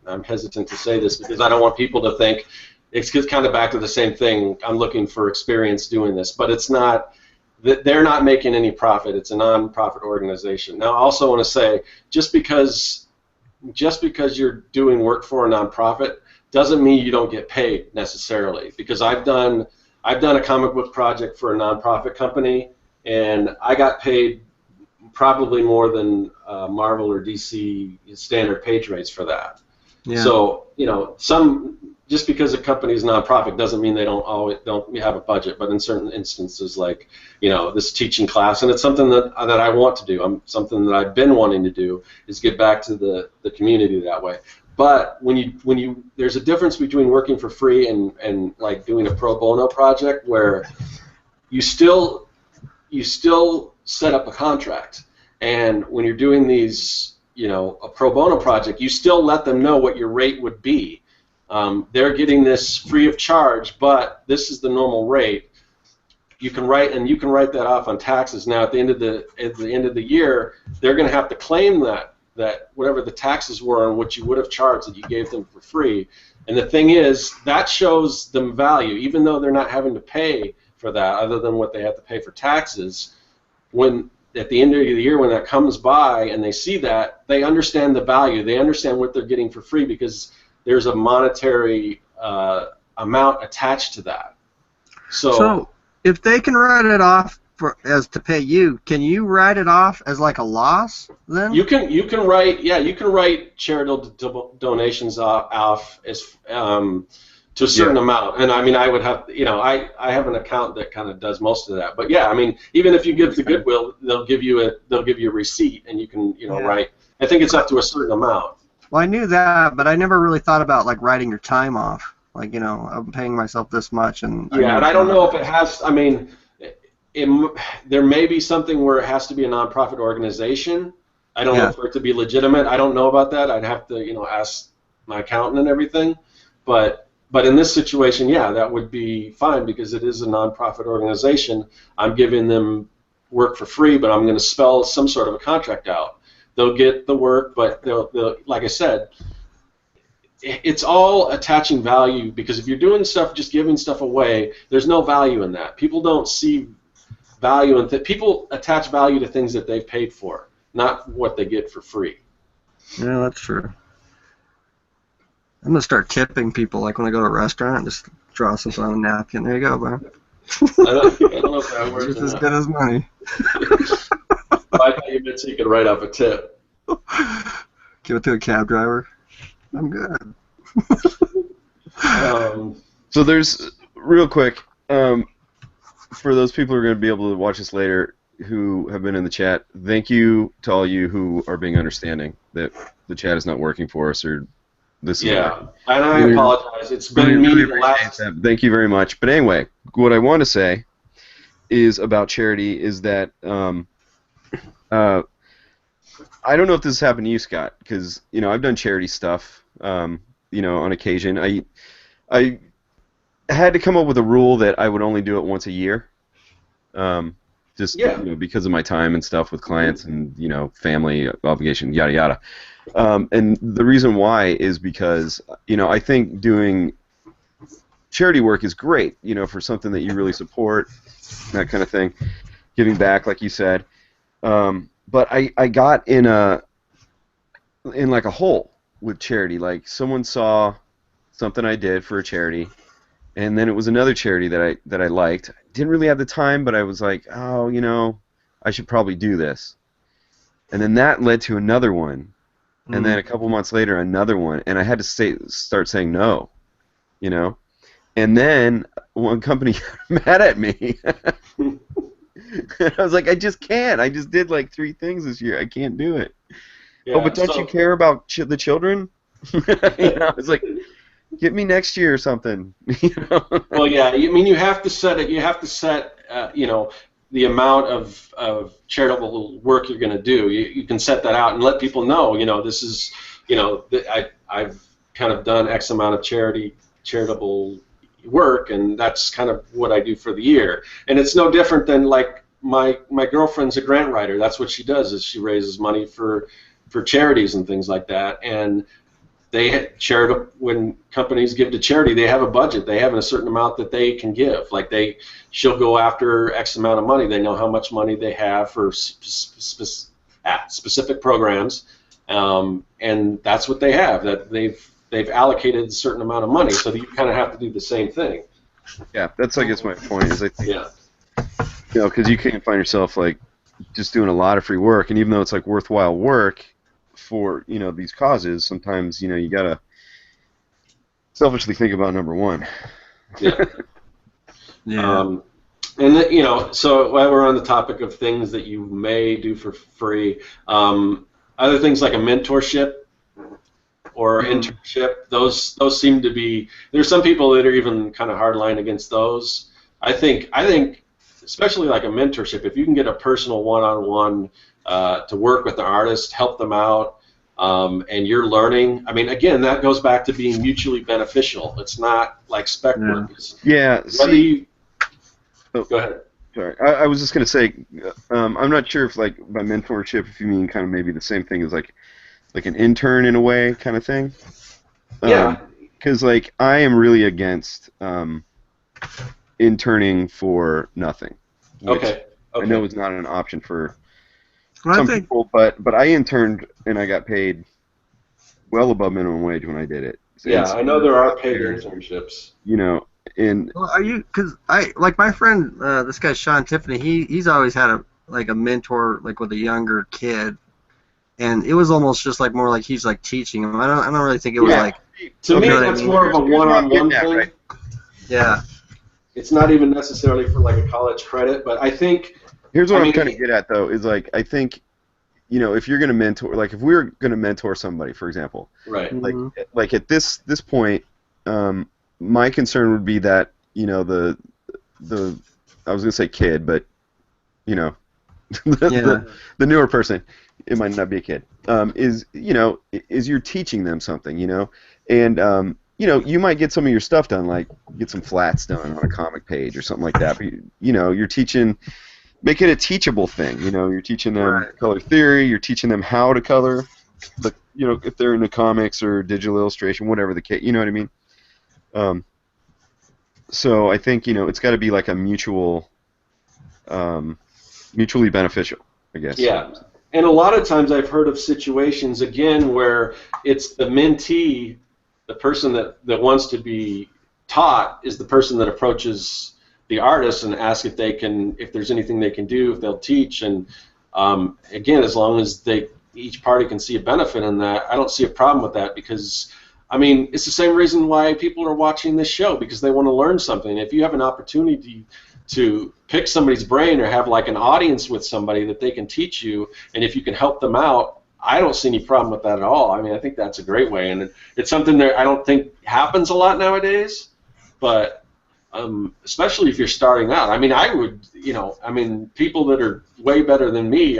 I'm hesitant to say this because I don't want people to think it's kind of back to the same thing. I'm looking for experience doing this, but it's not. They're not making any profit. It's a non-profit organization. Now, I also want to say, just because you're doing work for a non-profit doesn't mean you don't get paid necessarily. Because I've done a comic book project for a non-profit company, and I got paid probably more than Marvel or DC standard page rates for that. Yeah. So just because a company is nonprofit doesn't mean they don't have a budget. But in certain instances, like this teaching class, and it's something that I want to do. Something that I've been wanting to do is give back to the community that way. But when there's a difference between working for free and like doing a pro bono project where you still set up a contract, and when you're doing these a pro bono project, you still let them know what your rate would be. They're getting this free of charge, but this is the normal rate. You can write that off on taxes. Now, at the end of the year, they're going to have to claim that whatever the taxes were on what you would have charged that you gave them for free. And the thing is, that shows them value, even though they're not having to pay for that, other than what they have to pay for taxes. When at the end of the year, when that comes by and they see that, they understand the value. They understand what they're getting for free because there's a monetary amount attached to that. So if they can write it off as to pay you, can you write it off as like a loss then? You can write charitable donations off as to a certain amount, and I mean I would have I have an account that kind of does most of that, but yeah, I mean even if you give the Goodwill, they'll give you a receipt, and you can write. I think it's up to a certain amount. Well, I knew that, but I never really thought about like writing your time off. Like I'm paying myself this much, and I don't know if it has. I mean. There may be something where it has to be a nonprofit organization. I don't know for it to be legitimate. I don't know about that. I'd have to ask my accountant and everything. But in this situation, yeah, that would be fine because it is a nonprofit organization. I'm giving them work for free, but I'm going to spell some sort of a contract out. They'll get the work, but they'll like I said, it's all attaching value, because if you're doing stuff, just giving stuff away, there's no value in that. People don't see value in people attach value to things that they've paid for, not what they get for free. Yeah, that's true. I'm gonna start tipping people, like when I go to a restaurant, just draw something on a napkin. There you go, bro. I don't know if that works. Just as good as money. I thought you meant so you could write off a tip. Give it to a cab driver. I'm good. So there's real quick. For those people who are going to be able to watch this later who have been in the chat, thank you to all you who are being understanding that the chat is not working for us or this. Yeah, and I apologize. It's been me the last. Thank you very much. But anyway, what I want to say is about charity is that I don't know if this has happened to you, Scott, because I've done charity stuff on occasion. I had to come up with a rule that I would only do it once a year, because of my time and stuff with clients and family obligation, yada yada. And the reason why is because I think doing charity work is great, for something that you really support, that kind of thing, giving back, like you said. But I got in like a hole with charity. Like someone saw something I did for a charity. And then it was another charity that I liked. Didn't really have the time, but I was like, oh, I should probably do this. And then that led to another one, and then a couple months later, another one, and I had to start saying no, And then one company got mad at me. And I was like, I just can't. I just did like 3 things this year. I can't do it. Yeah, but don't you care about the children? I was like, get me next year or something. Well, yeah. I mean, you have to set it. You have to set, the amount of charitable work you're going to do. You can set that out and let people know. This is, I've kind of done X amount of charitable work, and that's kind of what I do for the year. And it's no different than like my girlfriend's a grant writer. That's what she does. Is she raises money for charities and things like that. And when companies give to charity, they have a budget. They have a certain amount that they can give. Like she'll go after X amount of money. They know how much money they have for specific programs, and that's what they have. That they've allocated a certain amount of money. So you kind of have to do the same thing. Yeah, that's I guess my point is I think because you can find yourself like just doing a lot of free work, and even though it's like worthwhile work for these causes, sometimes you gotta selfishly think about number one. Yeah. And so while we're on the topic of things that you may do for free, other things like a mentorship or internship, those seem to be. There's some people that are even kind of hardline against those. I think especially like a mentorship, if you can get a personal one-on-one to work with the artist, help them out, and you're learning. I mean, again, that goes back to being mutually beneficial. It's not like spec work. Go ahead. Sorry, I was just going to say, I'm not sure if like by mentorship, if you mean kind of maybe the same thing as like an intern in a way kind of thing. Yeah. Because like I am really against interning for nothing. Okay. I know it's not an option for some people, but I interned and I got paid well above minimum wage when I did it. So I know there are paid internships. And Well, are you? Because I like my friend, this guy Sean Tiffany. He's always had a mentor like with a younger kid, and it was almost just like more like he's like teaching him. I don't really think it was Yeah. like To me, know what I that's mean? more of a Here's what I'm one-on-one getting at, thing. right? yeah. It's not even necessarily for like a college credit, but I think. Here's what I I'm mean, trying to get at, though, is like I think, if you're going to mentor, like if we were going to mentor somebody, for example, Right. like at this point, my concern would be that the I was going to say kid, but the newer person, it might not be a kid, is you're teaching them something, and you might get some of your stuff done, like get some flats done on a comic page or something like that, but you're teaching. Make it a teachable thing, You're teaching them color theory. You're teaching them how to color, if they're into comics or digital illustration, whatever the case. You know what I mean? So I think it's got to be like a mutually beneficial, I guess. Yeah, and a lot of times I've heard of situations again where it's the mentee, the person that wants to be taught, is the person that approaches the artist and ask if there's anything they can do, if they'll teach, and again, as long as each party can see a benefit in that, I don't see a problem with that, because I mean, it's the same reason why people are watching this show, because they want to learn something. If you have an opportunity to pick somebody's brain or have like an audience with somebody that they can teach you, and if you can help them out, I don't see any problem with that at all. I mean, I think that's a great way, and it's something that I don't think happens a lot nowadays, but especially if you're starting out. I mean, I would, people that are way better than me,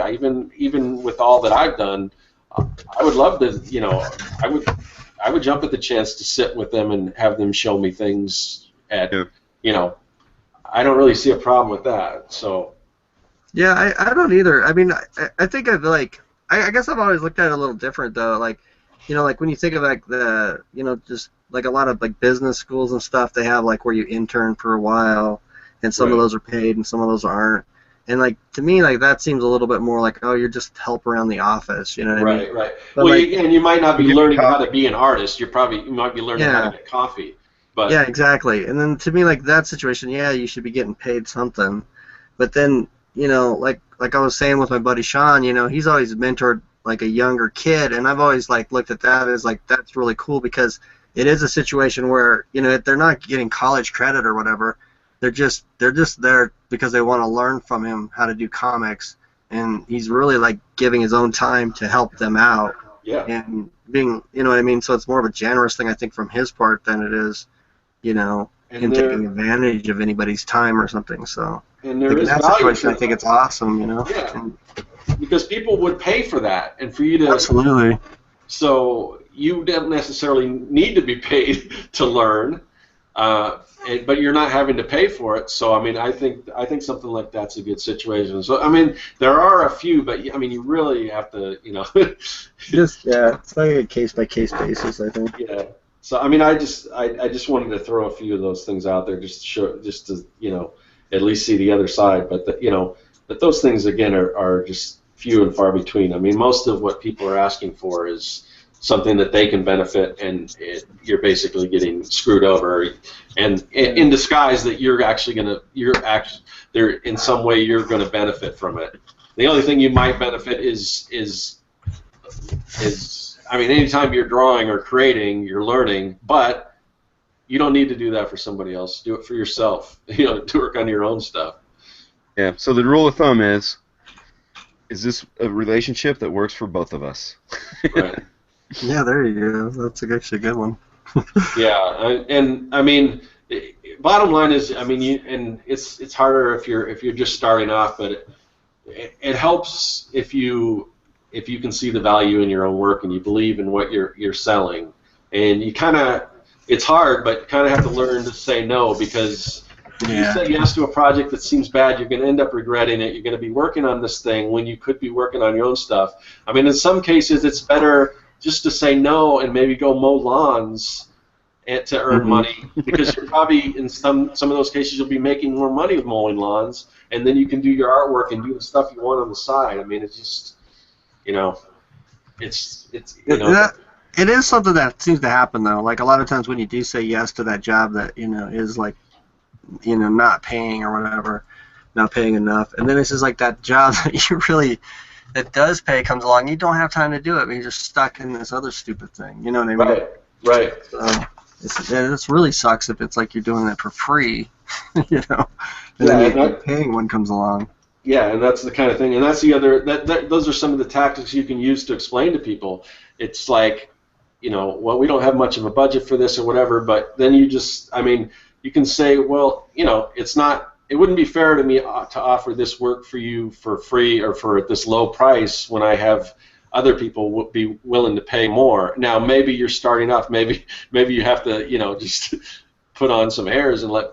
even with all that I've done, I would love to, I would jump at the chance to sit with them and have them show me things I don't really see a problem with that. So. Yeah, I don't either. I mean, I think I guess I've always looked at it a little different though. Like, like when you think of like the, just like a lot of like business schools and stuff, they have like where you intern for a while, and some of those are paid and some of those aren't. And like to me, like that seems a little bit more like, oh, you're just help around the office, you know what I mean? Right. But Well, like, you might not be learning how to be an artist. You might be learning how to get coffee. But yeah, exactly. And then to me, like that situation, yeah, you should be getting paid something. But then, like I was saying with my buddy Sean, he's always mentored like a younger kid, and I've always like looked at that as like that's really cool, because it is a situation where they're not getting college credit or whatever. They're just there because they want to learn from him how to do comics, and he's really like giving his own time to help them out. Yeah. And being, what I mean. So it's more of a generous thing, I think, from his part than it is, him taking advantage of anybody's time or something. So and there is in that situation, I think it's awesome, Yeah. And, because people would pay for that, and for you to absolutely. So you don't necessarily need to be paid to learn, but you're not having to pay for it. So I mean, I think something like that's a good situation. So I mean, there are a few, but I mean, you really have to, Just it's like a case by case basis, I think. Yeah. So I mean, I just wanted to throw a few of those things out there just to at least see the other side. But but those things again are just few and far between. I mean, most of what people are asking for is something that they can benefit, and you're basically getting screwed over, and in disguise that they're in some way you're going to benefit from it. The only thing you might benefit is I mean, anytime you're drawing or creating, you're learning, but you don't need to do that for somebody else. Do it for yourself. To work on your own stuff. Yeah. So the rule of thumb is this a relationship that works for both of us? Right. Yeah, there you go. That's actually a good one. Yeah, and I mean, bottom line is, I mean, it's harder if you're just starting off, but it helps if you can see the value in your own work and you believe in what you're selling, and it's hard, but you kind of have to learn to say no, because if you say yes to a project that seems bad, you're going to end up regretting it. You're going to be working on this thing when you could be working on your own stuff. I mean, in some cases, it's better just to say no and maybe go mow lawns to earn money, because you're probably in some of those cases you'll be making more money with mowing lawns, and then you can do your artwork and do the stuff you want on the side. I mean, it's just It is something that seems to happen though. Like a lot of times when you do say yes to that job that is like not paying or whatever, not paying enough. And then it's just like that job that does pay comes along. You don't have time to do it, but you're just stuck in this other stupid thing. You know what I mean? Right. So this really sucks if it's like you're doing it for free, and Yeah, then you're paying when comes along. Yeah, and that's the kind of thing, and that's the other. Those are some of the tactics you can use to explain to people. It's like, well, we don't have much of a budget for this or whatever, but then you can say, well, it's not. It wouldn't be fair to me to offer this work for you for free or for this low price when I have other people would be willing to pay more. Now, maybe you're starting off. Maybe you have to, just put on some airs and let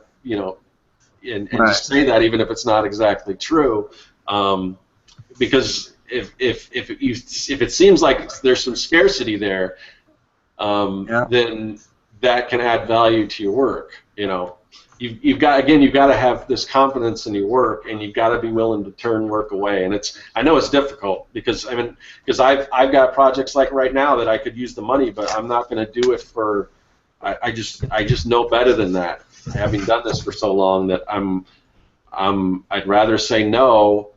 and Right. just say that even if it's not exactly true, because if it seems like there's some scarcity there, then that can add value to your work. You've got to have this confidence in your work, and you've got to be willing to turn work away. And I know it's difficult because I've got projects like right now that I could use the money, but I'm not going to do it for. I just know better than that. Having done this for so long, that I'd rather say no,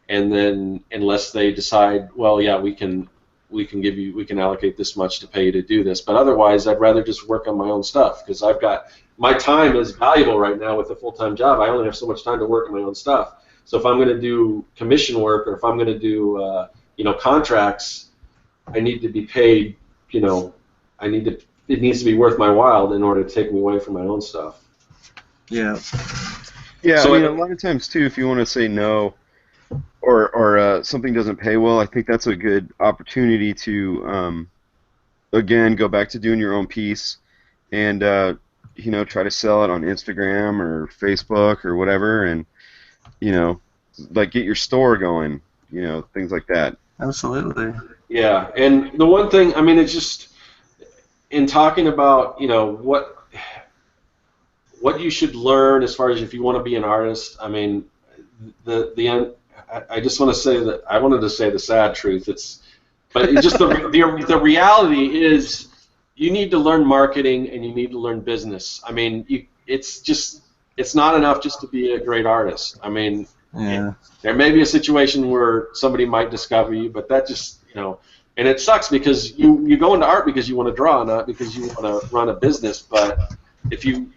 and then unless they decide, well, yeah, we can allocate this much to pay you to do this, but otherwise I'd rather just work on my own stuff, because my time is valuable right now with a full-time job. I only have so much time to work on my own stuff. So if I'm going to do commission work, or if I'm going to do contracts, I need to be paid. It needs to be worth my while in order to take me away from my own stuff. Yeah. Yeah, So a lot of times too, if you want to say no, or something doesn't pay well, I think that's a good opportunity to, again, go back to doing your own piece, and try to sell it on Instagram or Facebook or whatever, and like get your store going, things like that. Absolutely. Yeah, and the one thing, it's just in talking about, what you should learn as far as if you want to be an artist. I just want to say that I wanted to say the sad truth. But the reality is you need to learn marketing and you need to learn business. It's not enough just to be a great artist. There may be a situation where somebody might discover you, but that just and it sucks because you go into art because you want to draw, not because you want to run a business. But if you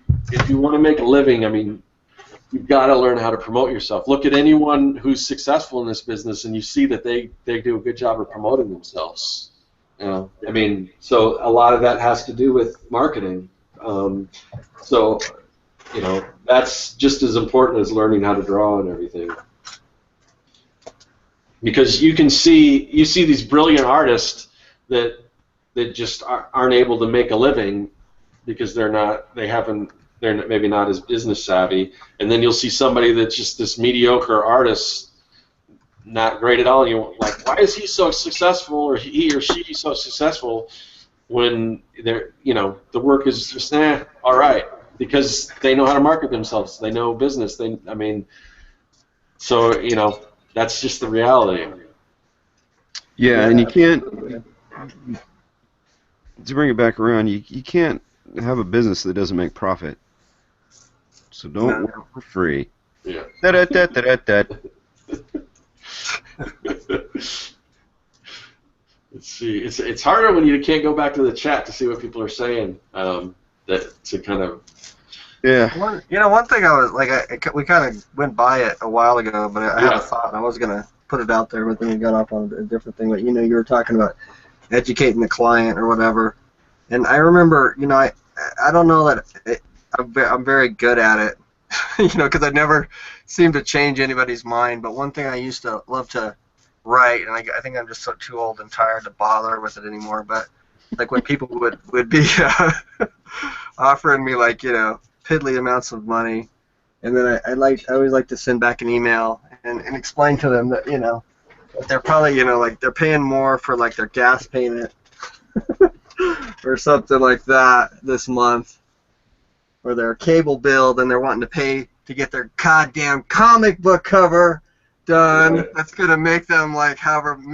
want to make a living, you've got to learn how to promote yourself. Look at anyone who's successful in this business, and you see that they do a good job of promoting themselves. So a lot of that has to do with marketing. That's just as important as learning how to draw and everything. Because you see these brilliant artists that just aren't able to make a living because they're maybe not as business savvy, and then you'll see somebody that's just this mediocre artist, not great at all, and you're like, why is he so successful, or he or she so successful, when the work is just all right, because they know how to market themselves, they know business, that's just the reality. Yeah, and you can't, to bring it back around, you can't have a business that doesn't make profit. So don't work for free. Yeah. Let's see. It's harder when you can't go back to the chat to see what people are saying. To kind of. Yeah. One thing I was like, we kind of went by it a while ago, but I had a thought, and I was gonna put it out there, but then we got off on a different thing. But you were talking about educating the client or whatever, and I remember, I don't know that I'm very good at it, because I never seem to change anybody's mind. But one thing I used to love to write, and I think I'm just too old and tired to bother with it anymore. But like when people would be offering me piddly amounts of money, and then I always like to send back an email and explain to them that that they're probably they're paying more for their gas payment or something like that this month, or their cable bill, then they're wanting to pay to get their goddamn comic book cover done. That's gonna make them however, you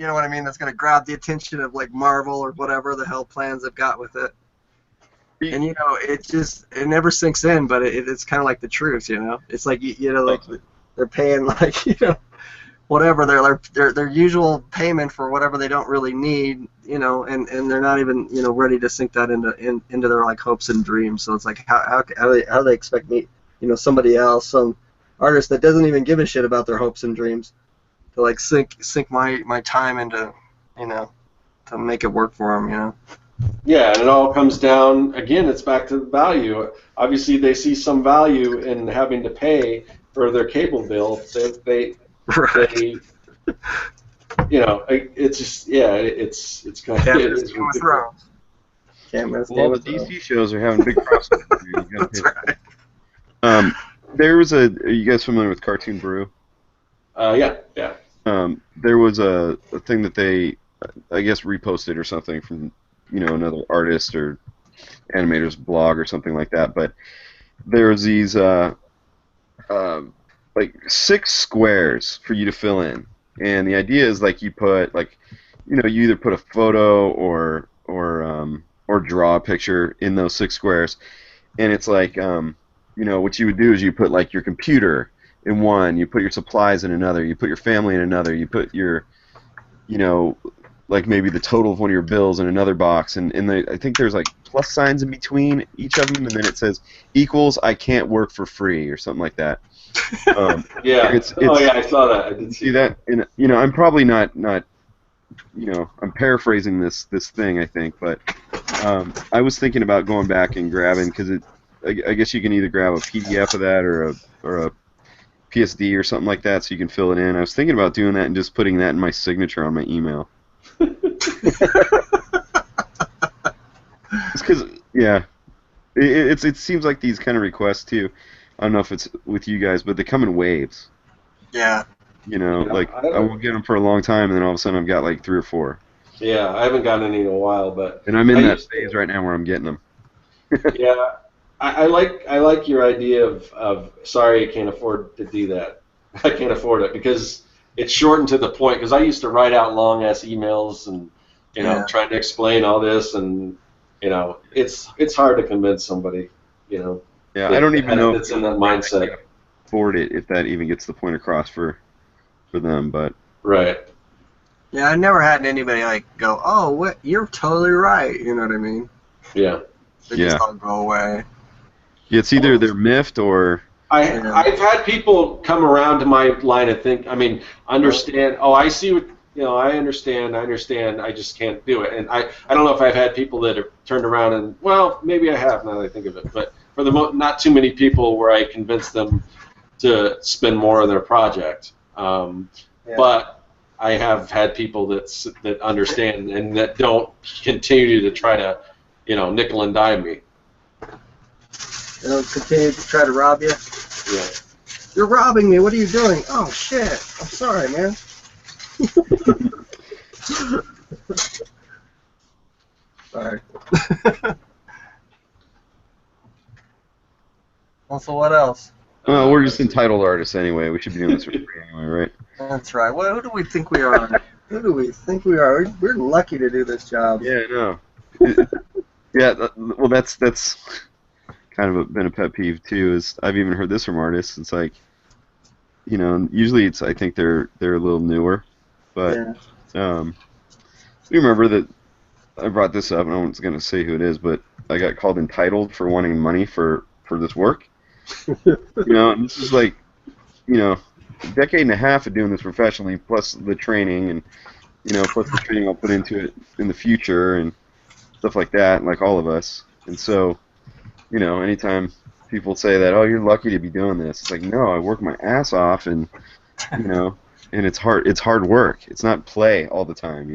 know what I mean? That's gonna grab the attention of Marvel or whatever the hell plans they've got with it. And it never sinks in, but it's kind of like the truth, It's like like they're paying like whatever their usual payment for whatever they don't really need, and they're not even ready to sink that into their like hopes and dreams. So it's like how do they expect me, somebody else, some artist that doesn't even give a shit about their hopes and dreams, to like sink my time into to make it work for them, Yeah, and it all comes down, again, it's back to the value. Obviously, they see some value in having to pay for their cable bill. They it's just, it's kind of... Can't miss Game of Thrones. Can't miss Game of Thrones. Well, the DC shows are having big crossovers. That's right. Are you guys familiar with Cartoon Brew? Yeah. There was a thing that they, I guess, reposted or something from another artist or animator's blog or something like that, but there was these like 6 squares for you to fill in, and the idea is like you put like you either put a photo or draw a picture in those 6 squares, and it's like what you would do is you put like your computer in one, you put your supplies in another, you put your family in another, you put your like maybe the total of one of your bills in another box, and I think there's like plus signs in between each of them, and then it says equals I can't work for free or something like that. Yeah. I saw that. I did see that. And I'm probably not I'm paraphrasing this thing, I think, but I was thinking about going back and grabbing, because I guess you can either grab a PDF of that or a PSD or something like that, so you can fill it in. I was thinking about doing that and just putting that in my signature on my email. It's because, it seems like these kind of requests too. I don't know if it's with you guys, but they come in waves. Yeah. Like I won't get them for a long time, and then all of a sudden I've got like 3 or 4. Yeah, I haven't gotten any in a while, but. And I'm in that phase right now where I'm getting them. Yeah, I like your idea of sorry, I can't afford to do that. I can't afford it, because it's shortened to the point. Because I used to write out long ass emails and trying to explain all this, and it's hard to convince somebody. Yeah, I don't even know if it's in that mindset. Afford it if that even gets the point across for them, but right. Yeah, I never had anybody like go, oh, what? You're totally right. You know what I mean? Yeah. They just all go away. Yeah, it's either they're miffed or. I've had people come around to my line of think. I mean, understand. Oh, I see what I understand. I just can't do it. And I don't know if I've had people that have turned around and, well, maybe I have now that I think of it. But for the not too many people where I convince them to spend more on their project. But I have had people that understand and that don't continue to try to, nickel and dime me. They don't continue to try to rob you? Yeah. You're robbing me. What are you doing? Oh, shit. I'm sorry, man. Sorry. Also, what else? Well, we're just entitled artists anyway. We should be doing this for free anyway, right? That's right. Well, who do we think we are? Who do we think we are? We're lucky to do this job. Yeah, I know. Well, that's kind of been a pet peeve too. Is I've even heard this from artists. It's like, usually I think they're a little newer, but you remember that I brought this up. No one's gonna say who it is, but I got called entitled for wanting money for this work. And this is like, a decade and a half of doing this professionally, plus the training and plus the training I'll put into it in the future and stuff like that, like all of us. And so, anytime people say that, oh, you're lucky to be doing this, it's like, no, I work my ass off, and and it's hard work. It's not play all the time,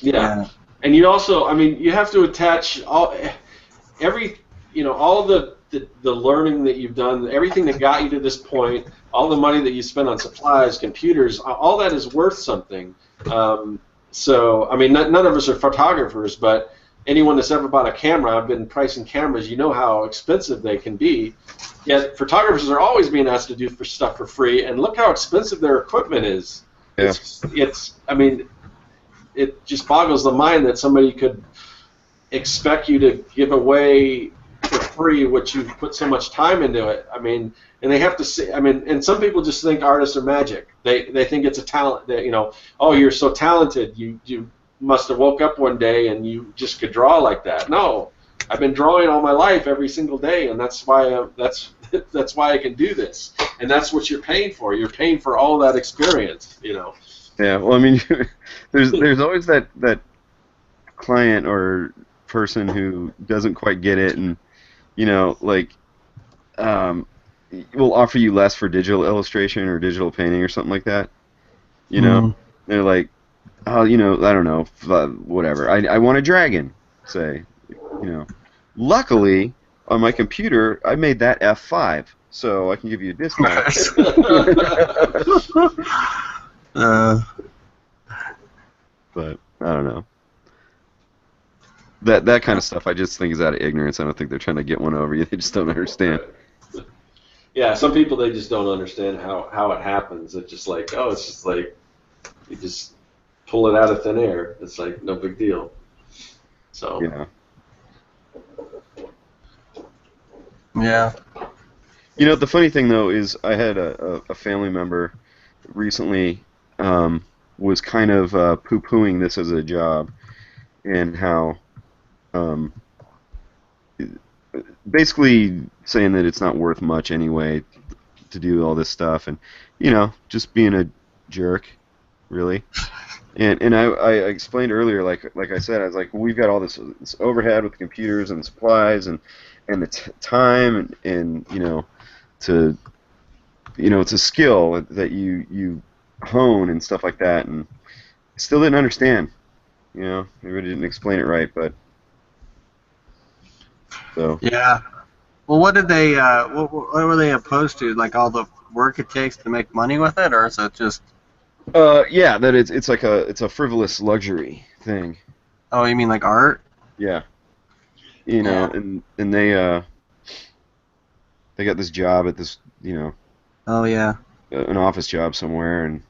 Yeah. And you also, you have to attach all the learning that you've done, everything that got you to this point, all the money that you spent on supplies, computers, all that is worth something. So, none of us are photographers, but anyone that's ever bought a camera, I've been pricing cameras, you know how expensive they can be. Yet photographers are always being asked to do stuff for free, and look how expensive their equipment is. Yeah. It just boggles the mind that somebody could expect you to give away free what you've put so much time into it. I mean, and they have to see. I mean, and some people just think artists are magic. They think it's a talent. That, you know, oh, you're so talented. You must have woke up one day and you just could draw like that. No, I've been drawing all my life, every single day, and that's why that's why I can do this. And that's what you're paying for. You're paying for all that experience. You know. Yeah. Well, I mean, there's always that client or person who doesn't quite get it, and you know, like, will offer you less for digital illustration or digital painting or something like that. You know, they're like, oh, you know, I don't know, whatever. I want a dragon, say, you know. Luckily, on my computer, I made that F5, so I can give you a discount. Nice. But I don't know. That kind of stuff, I just think is out of ignorance. I don't think they're trying to get one over you. They just don't understand. Yeah, some people, they just don't understand how it happens. It's just like, oh, it's just like you just pull it out of thin air. It's like no big deal. So. Yeah. Yeah. You know, the funny thing though is I had a family member recently was kind of poo-pooing this as a job, and how basically saying that it's not worth much anyway to do all this stuff, and you know, just being a jerk, really. And I explained earlier, like I said, I was like, well, we've got all this overhead with the computers and the supplies and the time and you know, it's a skill that you hone and stuff like that, and I still didn't understand. You know, maybe I didn't explain it right, but so. Yeah. Well, what did they? What were they opposed to? Like all the work it takes to make money with it, or is it just? Yeah, that it's like a frivolous luxury thing. Oh, you mean like art? Yeah. You know, and they got this job at this, you know. Oh yeah. An office job somewhere, and.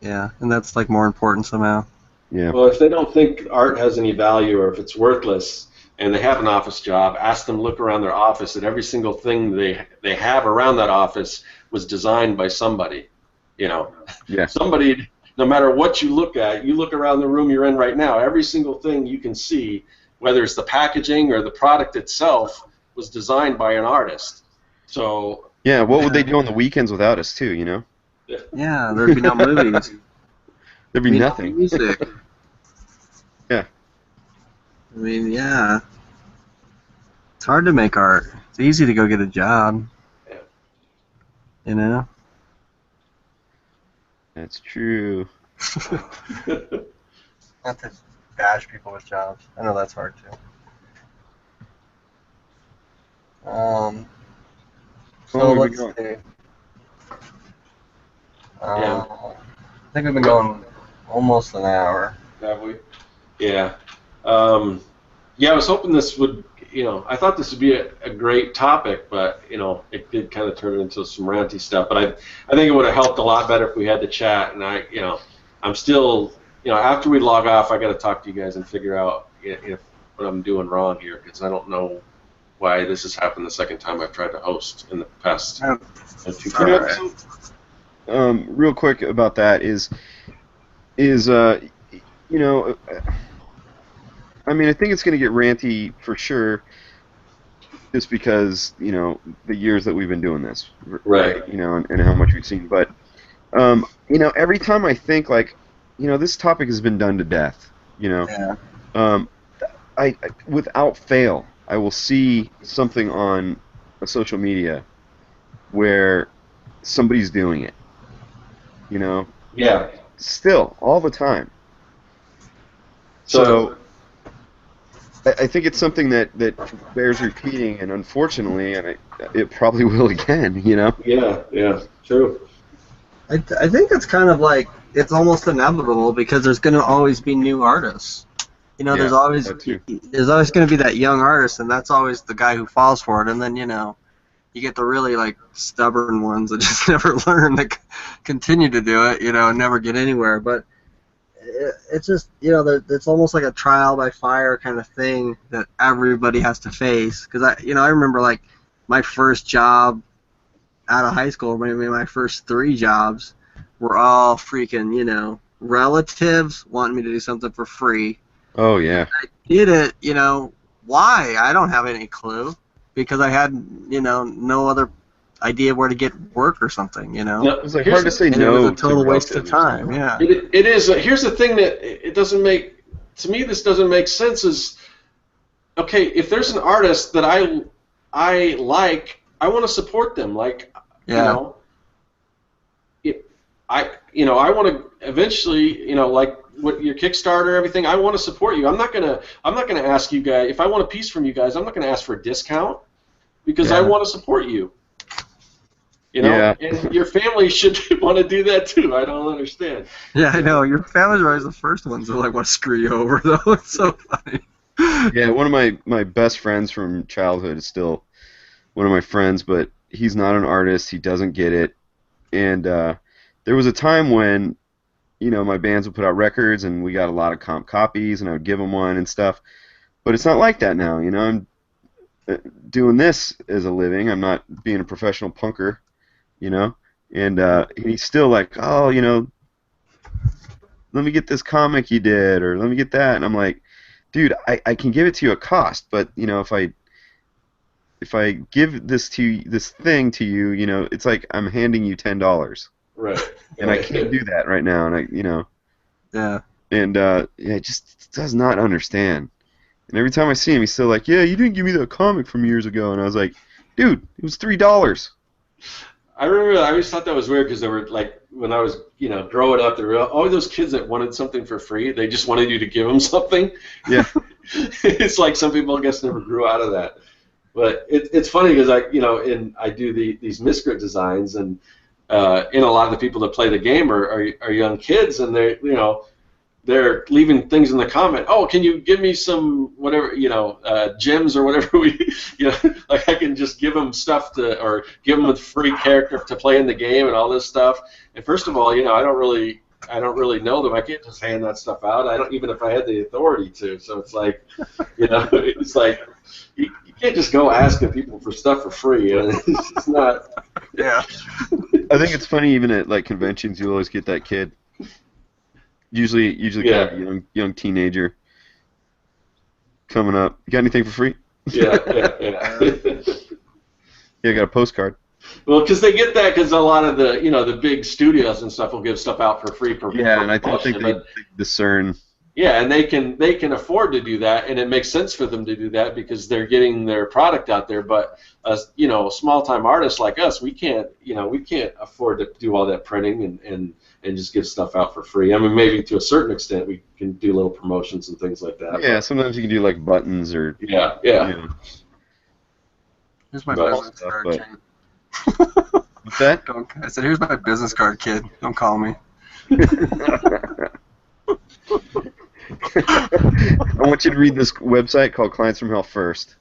Yeah, and that's like more important somehow. Yeah. Well, if they don't think art has any value or if it's worthless, and they have an office job, ask them to look around their office, and every single thing they have around that office was designed by somebody. You know, yeah. Somebody, no matter what you look at, you look around the room you're in right now, every single thing you can see, whether it's the packaging or the product itself, was designed by an artist. So. Yeah, what would they do on the weekends without us, too, you know? Yeah, there'd be no movies. There'd be nothing. No music. Yeah. I mean, yeah. It's hard to make art. It's easy to go get a job. Yeah. You know? That's true. Not to bash people with jobs. I know that's hard too. So let's see. Yeah. I think we've been going almost an hour. Have we? Yeah. Yeah, I was hoping this would, you know, I thought this would be a great topic, but, you know, it did kind of turn into some ranty stuff. But I think it would have helped a lot better if we had the chat. And I'm still, you know, after we log off, I got to talk to you guys and figure out if what I'm doing wrong here, because I don't know why this has happened the second time I've tried to host in the past 2 hours. Real quick about that is you know, I mean, I think it's going to get ranty for sure, just because, you know, the years that we've been doing this, right? You know, and how much we've seen. But you know, every time I think, like, you know, this topic has been done to death. You know, yeah. I without fail, I will see something on a social media where somebody's doing it. You know? Yeah. Still, all the time. So I think it's something that bears repeating, and unfortunately, and it probably will again, you know? Yeah, true. I think it's kind of like, it's almost inevitable, because there's going to always be new artists. You know, there's always going to be that young artist, and that's always the guy who falls for it, and then, you know, you get the really, like, stubborn ones that just never learn to continue to do it, you know, and never get anywhere. But it's just, you know, it's almost like a trial by fire kind of thing that everybody has to face. Because I remember like my first job out of high school, maybe my first 3 jobs were all freaking, you know, relatives wanting me to do something for free. Oh yeah. I did it, you know, why? I don't have any clue, because I had, you know, no other idea where to get work or something, you know. No, It's like hard to say and no. it was a total to waste of relatives. time. Yeah. It is. Here's the thing that it doesn't make, to me, this doesn't make sense. Is, okay, if there's an artist that I like, I want to support them. Like, Yeah. you know, I want to eventually, you know, like what your Kickstarter, everything. I want to support you. I'm not gonna ask you guys if I want a piece from you guys. I'm not gonna ask for a discount because I Yeah. want to support you. You know, Yeah. and your family should want to do that too. I don't understand. Yeah, I know. Your family's always the first ones that like want to screw you over, though. It's so funny. Yeah, one of my best friends from childhood is still one of my friends, but he's not an artist. He doesn't get it. And there was a time when, you know, my bands would put out records and we got a lot of comp copies and I would give him one and stuff. But it's not like that now. You know, I'm doing this as a living. I'm not being a professional punker, you know. And he's still like, oh, you know, let me get this comic you did, or let me get that. And I'm like, dude, I can give it to you at cost, but you know, if I give this thing to you, you know, it's like I'm handing you $10, Right. and I can't do that right now, and Yeah. and yeah, just does not understand. And every time I see him, he's still like, yeah, you didn't give me that comic from years ago, and I was like, dude, it was $3. I remember I always thought that was weird because they were like, when I was, you know, growing up, there were all those kids that wanted something for free. They just wanted you to give them something. Yeah. It's like some people, I guess, never grew out of that. But it's funny because I do these Miscrit designs, and a lot of the people that play the game are young kids, and they're leaving things in the comment. Oh, can you give me some whatever, gems or whatever like I can just give them stuff or give them a free character to play in the game and all this stuff. And first of all, I don't really know them. I can't just hand that stuff out. I don't, even if I had the authority to. So it's like, it's like you can't just go asking people for stuff for free. It's just not. Yeah. I think it's funny, even at like conventions, you always get that kid. Usually Yeah. kind of a young teenager coming up. You got anything for free? Yeah. Yeah, I got a postcard. Well, because they get that because a lot of the big studios and stuff will give stuff out for free for Yeah, and I think promotion, they but- discern. Yeah, and they can afford to do that, and it makes sense for them to do that because they're getting their product out there. But small time artists like us, we can't afford to do all that printing and just give stuff out for free. I mean, maybe to a certain extent we can do little promotions and things like that. Yeah, sometimes you can do like buttons or. Yeah. You know, Here's my But- business card, but- kid. what's that? I said, here's my business card, kid. Don't call me. I want you to read this website called Clients from Hell first,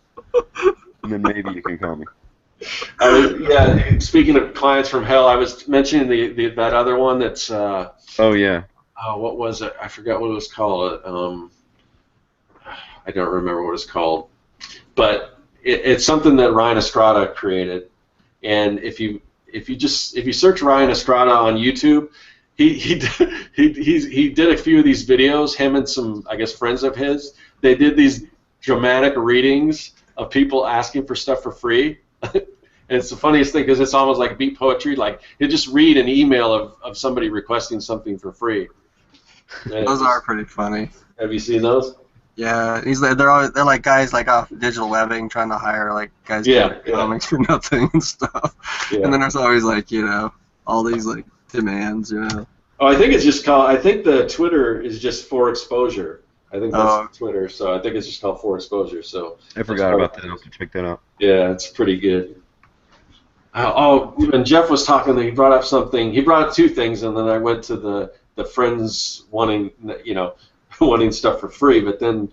and then maybe you can call me. Speaking of clients from hell, I was mentioning that other one that's. Oh yeah. Oh, what was it? I forgot what it was called. I don't remember what it's called, but it's something that Ryan Estrada created. And if you search Ryan Estrada on YouTube, he did a few of these videos. Him and some, I guess, friends of his. They did these dramatic readings of people asking for stuff for free. And it's the funniest thing because it's almost like beat poetry. Like he'll just read an email of somebody requesting something for free. And Those are pretty funny. Have you seen those? Yeah, they're like guys like off digital webbing trying to hire like guys to make comics for nothing and stuff. Yeah. And then there's always like all these like demands, Oh, I think it's just called. I think the Twitter is just for exposure. I think that's Twitter, so I think it's just called for exposure. So I forgot about that. I'll have to check that out. yeah, it's pretty good. When Jeff was talking, he brought up something. He brought up two things, and then I went to the friends wanting wanting stuff for free, but then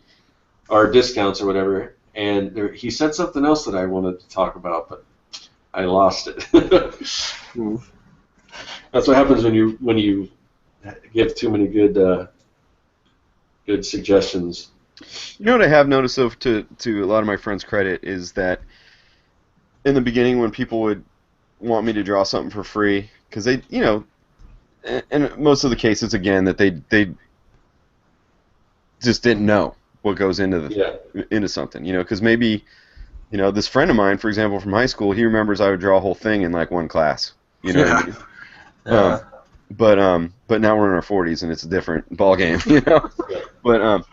or discounts or whatever. And he said something else that I wanted to talk about, but I lost it. That's what happens when you give too many good good suggestions. You know what I have noticed, though, to a lot of my friends' credit, is that in the beginning when people would want me to draw something for free, because they, you know, and most of the cases, again, that they just didn't know what goes into into something, you know, because maybe, you know, this friend of mine, for example, from high school, he remembers I would draw a whole thing in like one class, you know. Yeah. What I mean? But now we're in our 40s and it's a different ball game, you know. But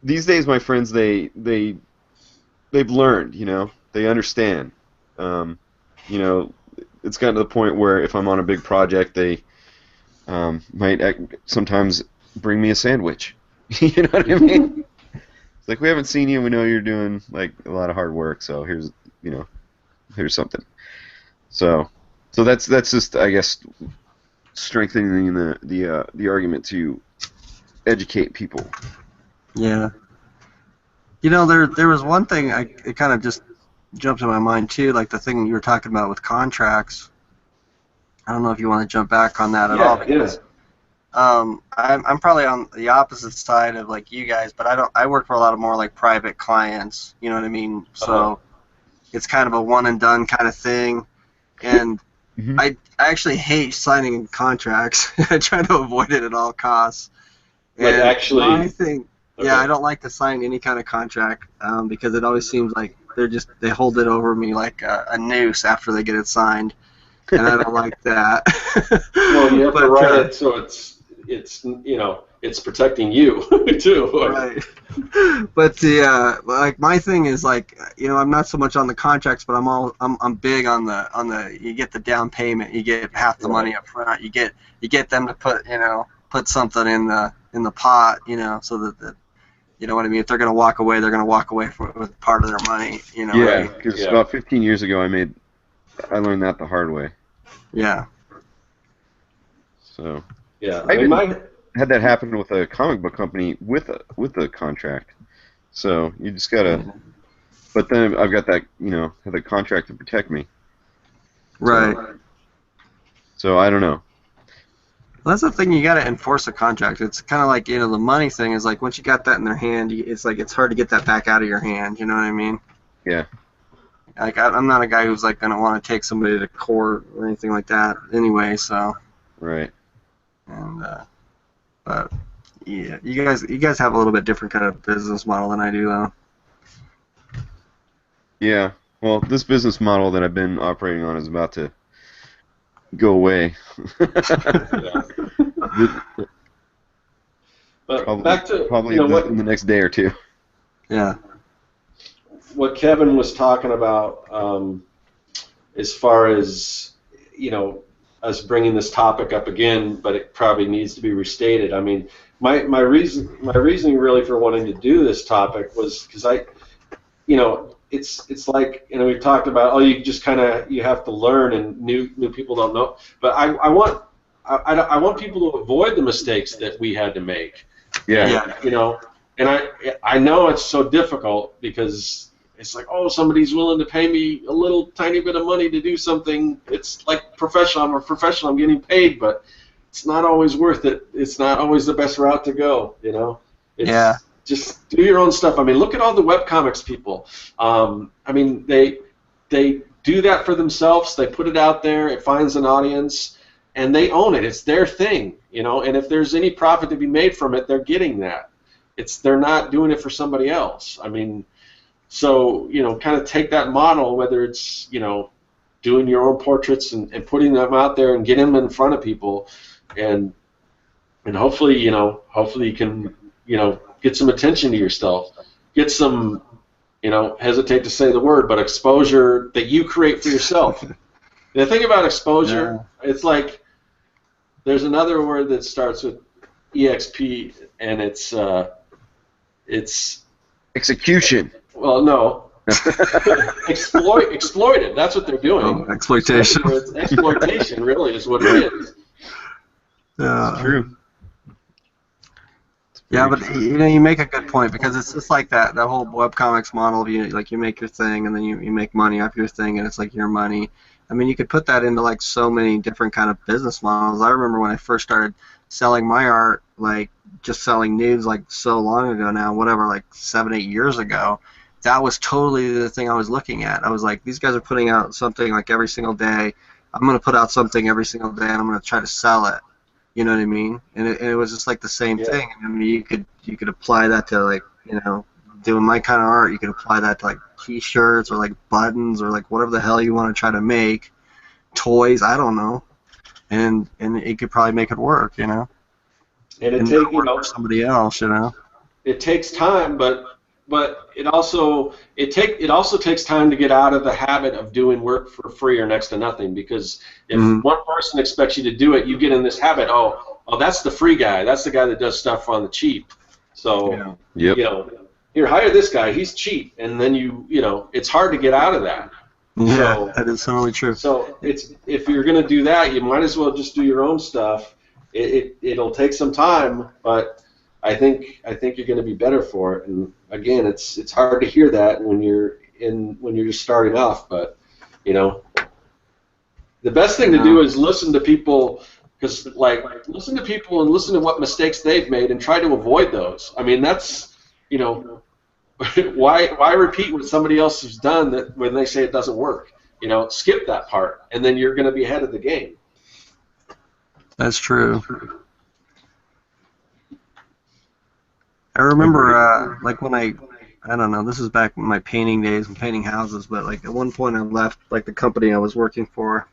these days, my friends, they've learned, you know, they understand. You know, it's gotten to the point where if I'm on a big project, they might sometimes bring me a sandwich. You know what I mean? It's like, we haven't seen you, we know you're doing like a lot of hard work, so here's, you know, here's something. So that's just, I guess, strengthening the argument to educate people. Yeah. You know, there was one thing it kind of just jumped in my mind too, like the thing you were talking about with contracts. I don't know if you want to jump back on that at all, because I'm probably on the opposite side of like you guys, but I work for a lot of more like private clients, you know what I mean? So it's kind of a one and done kind of thing, and I actually hate signing contracts. I try to avoid it at all costs. Like, and actually, my thing, I don't like to sign any kind of contract because it always seems like they hold it over me like a noose after they get it signed, and I don't like that. Well, you have to write it so it's you know, it's protecting you too. Right. But like my thing is like, you know, I'm not so much on the contracts, but I'm big on the you get the down payment, you get half the money up front, you get them to put something in the pot, you know, so that you know what I mean. If they're gonna walk away, they're gonna walk away with part of their money, you know. Yeah, because about 15 years ago, I learned that the hard way. Yeah. So. Yeah, I had that happen with a comic book company with a contract. So you just gotta. But then I've got that, you know, have the contract to protect me. Right. So I don't know. Well, that's the thing, you gotta enforce a contract. It's kind of like, you know, the money thing is like once you got that in their hand, it's like it's hard to get that back out of your hand. You know what I mean? Yeah. Like I'm not a guy who's like gonna want to take somebody to court or anything like that. Anyway, so. Right. And but yeah, you guys have a little bit different kind of business model than I do, though. Yeah. Well, this business model that I've been operating on is about to go away. But back to probably you know, in the next day or two. Yeah. What Kevin was talking about, as far as, you know, us bringing this topic up again, but it probably needs to be restated. I mean, my reasoning really for wanting to do this topic was because you know, it's like, you know, we've talked about, you just kind of, you have to learn, and new people don't know. But I want people to avoid the mistakes that we had to make. Yeah. You know, and I know it's so difficult because it's like, somebody's willing to pay me a little tiny bit of money to do something. It's like professional. I'm a professional. I'm getting paid, but it's not always worth it. It's not always the best route to go, you know? Just do your own stuff. I mean, look at all the webcomics people. I mean, they do that for themselves. They put it out there. It finds an audience, and they own it. It's their thing, you know? And if there's any profit to be made from it, they're getting that. They're not doing it for somebody else. I mean, so, you know, kind of take that model, whether it's, you know, doing your own portraits and putting them out there and getting them in front of people, and hopefully, you know, you can, you know, get some attention to yourself, get some, you know, hesitate to say the word, but exposure that you create for yourself. The thing about exposure, it's like there's another word that starts with EXP, and it's execution. Well, no. Exploited. That's what they're doing. Exploitation. Exploitation, really, is what it is. It's true. Yeah, but you know, you make a good point, because it's just like that whole webcomics model of you make your thing and then you make money off your thing, and it's like your money. I mean, you could put that into like so many different kind of business models. I remember when I first started selling my art, like just selling nudes, like so long ago now, whatever, like 7, 8 years ago. That was totally the thing I was looking at. I was like, these guys are putting out something like every single day. I'm going to put out something every single day, and I'm going to try to sell it. You know what I mean? And it was just like the same thing. I mean, you could apply that to like, you know, doing my kind of art. You could apply that to like T-shirts or like buttons or like whatever the hell you want to try to make, toys. I don't know, and it could probably make it work. You know, And it and take not you work know for somebody else. You know. it takes time, but it also takes time to get out of the habit of doing work for free or next to nothing. Because if one person expects you to do it, you get in this habit. Oh, that's the free guy. That's the guy that does stuff on the cheap. So you know, here, hire this guy. He's cheap, and then you know, it's hard to get out of that. Yeah, So, that is totally true. So if you're going to do that, you might as well just do your own stuff. It'll take some time, but I think you're going to be better for it. And again, it's hard to hear that when you're just starting off. But you know, the best thing to do is listen to people, because listen to people and listen to what mistakes they've made and try to avoid those. I mean, that's, you know, why repeat what somebody else has done that when they say it doesn't work? You know, skip that part, and then you're going to be ahead of the game. That's true. I remember, like when I don't know, this is back in my painting days and painting houses, but like at one point I left like the company I was working for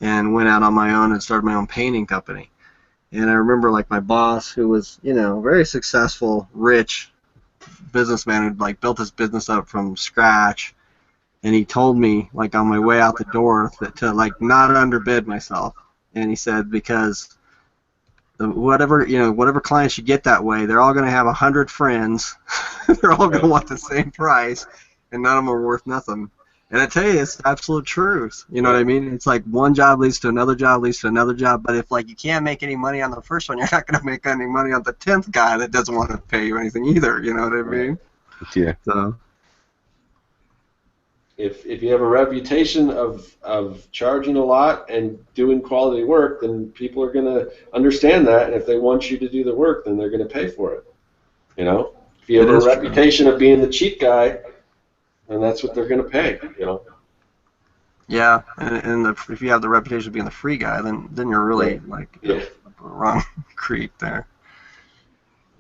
and went out on my own and started my own painting company. And I remember like my boss, who was, you know, very successful, rich businessman who like built his business up from scratch, and he told me like on my way out the door that to like not underbid myself. And he said, because whatever clients you get that way, they're all going to have 100 friends. They're all going to want the same price, and none of them are worth nothing. And I tell you, it's absolute truth. You know what I mean? It's like one job leads to another job leads to another job. But if like you can't make any money on the first one, you're not going to make any money on the 10th guy that doesn't want to pay you anything either. You know what I mean? Yeah. So. If you have a reputation of charging a lot and doing quality work, then people are going to understand that, and if they want you to do the work, then they're going to pay for it. You know, if you have a reputation of being the cheap guy, then that's what they're going to pay. You know. Yeah, and if you have the reputation of being the free guy, then you're really like the wrong creep there.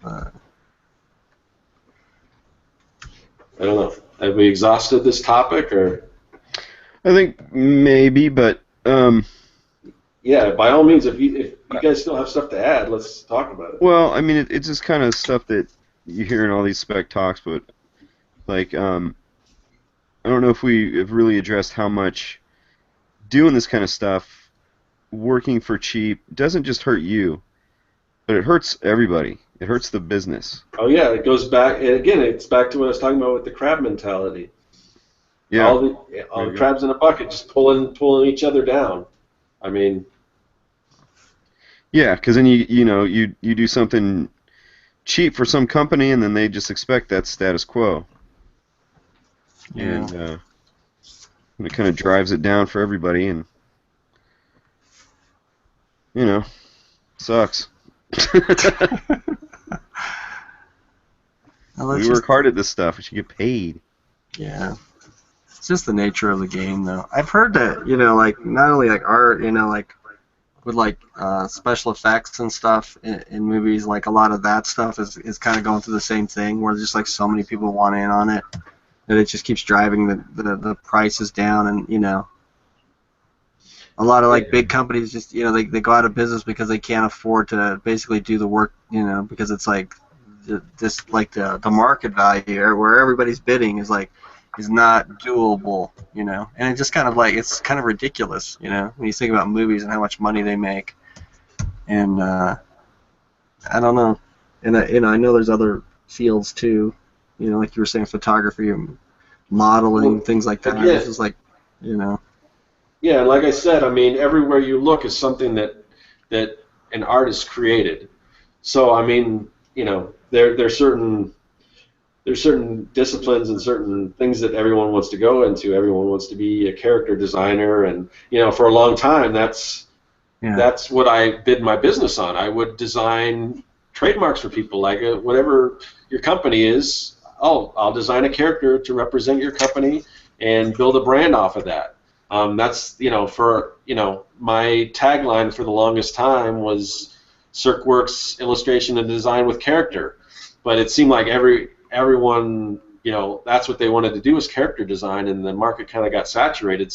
I don't know. Have we exhausted this topic, or? I think maybe, but yeah, by all means, if you guys still have stuff to add, let's talk about it. Well, I mean, it's just kind of stuff that you hear in all these spec talks, but like I don't know if we have really addressed how much doing this kind of stuff, working for cheap, doesn't just hurt you, but it hurts everybody. It hurts the business. Oh yeah, it goes back, and again, it's back to what I was talking about with the crab mentality. Yeah. All the crabs in a bucket, just pulling each other down. I mean. Yeah, because then you do something cheap for some company, and then they just expect that status quo. Yeah. And it kind of drives it down for everybody, and sucks. We work hard at this stuff. We should get paid. Yeah. It's just the nature of the game, though. I've heard that, like, not only, like, art, like, with, like, special effects and stuff in movies, like, a lot of that stuff is kind of going through the same thing, where just, like, so many people want in on it, that it just keeps driving the prices down, and, a lot of, like, big companies just, they go out of business because they can't afford to basically do the work, because it's, like, the market value, where everybody's bidding is not doable, and it's just kind of like, it's kind of ridiculous, when you think about movies and how much money they make, and I don't know, and I know there's other fields too, like you were saying, photography and modeling, things like that. It's just like, Yeah, and like I said, I mean, everywhere you look is something that an artist created. So I mean, there's certain there's certain disciplines and certain things that everyone wants to go into. Everyone wants to be a character designer, and for a long time, that's what I bid my business on. I would design trademarks for people, like whatever your company is. I'll design a character to represent your company and build a brand off of that. That's my tagline for the longest time was Serkworks illustration and design with character. But it seemed like everyone, that's what they wanted to do was character design, and the market kind of got saturated.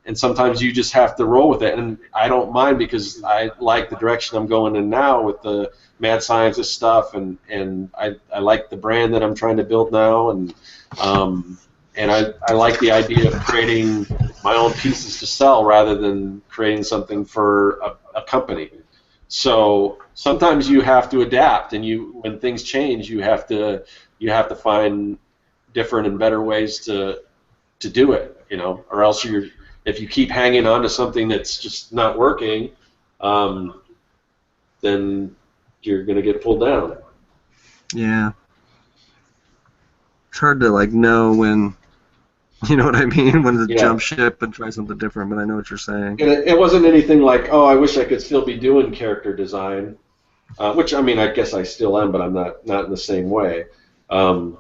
And sometimes you just have to roll with it, and I don't mind because I like the direction I'm going in now with the mad scientist stuff, and I like the brand that I'm trying to build now, and I like the idea of creating my own pieces to sell rather than creating something for a company. So sometimes you have to adapt, and when things change, you have to find different and better ways to do it, or else if you keep hanging on to something that's just not working, then you're going to get pulled down. Yeah. It's hard to know when, you know what I mean, when to jump ship and try something different, but I know what you're saying. And it wasn't anything like, I wish I could still be doing character design, which, I mean, I guess I still am, but I'm not in the same way. But,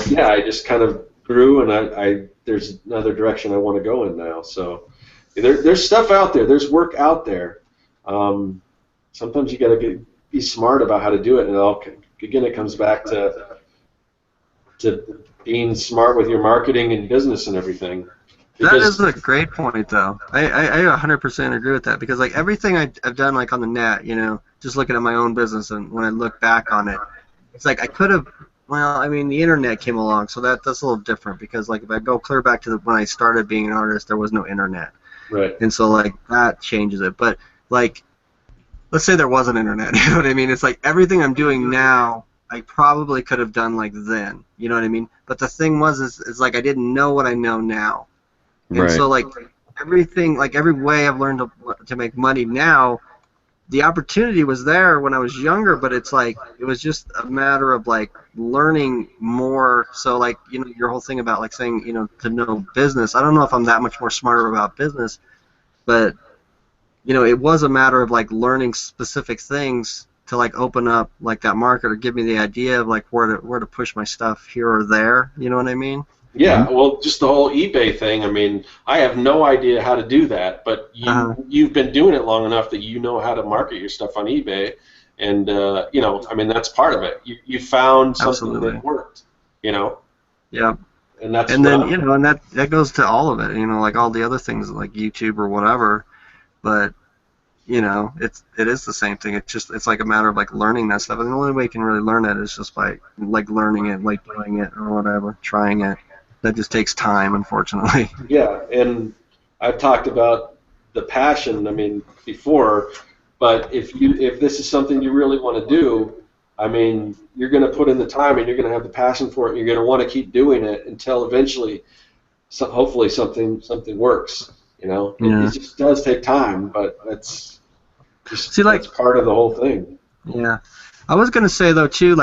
yeah, I just kind of grew, and there's another direction I want to go in now. So there's stuff out there. There's work out there. Sometimes you got to be smart about how to do it, and it comes back to being smart with your marketing and business and everything. That is a great point, though. I 100% agree with that, because everything I've done on the net, just looking at my own business, and when I look back on it, it's like I could have. Well, I mean, the internet came along, so that's a little different, because if I go clear back to when I started being an artist, there was no internet. Right. And so that changes it. But let's say there was an internet, you know what I mean? It's everything I'm doing now, I probably could have done then, you know what I mean? But the thing is I didn't know what I know now. And right. So everything, every way I've learned to make money now, the opportunity was there when I was younger, but it's it was just a matter of learning more. So your whole thing about saying to know business, I don't know if I'm that much more smarter about business, but it was a matter of learning specific things to open up that market, or give me the idea of where to push my stuff here or there. You know what I mean? Yeah, well, just the whole eBay thing, I mean, I have no idea how to do that, but you've been doing it long enough that you know how to market your stuff on eBay, and, I mean, that's part of it. You found something that worked, Yeah. And that's and then, and that goes to all of it, all the other things like YouTube or whatever, but, it is the same thing. It's a matter of learning that stuff, and the only way you can really learn it is just by learning it, doing it or whatever, trying it. That just takes time, unfortunately. Yeah, and I've talked about the passion, I mean, before, but if this is something you really want to do, I mean, you're going to put in the time, and you're going to have the passion for it, and you're going to want to keep doing it until eventually, hopefully, something works. Yeah. It just does take time, but it's just it's part of the whole thing. Yeah, I was going to say though too,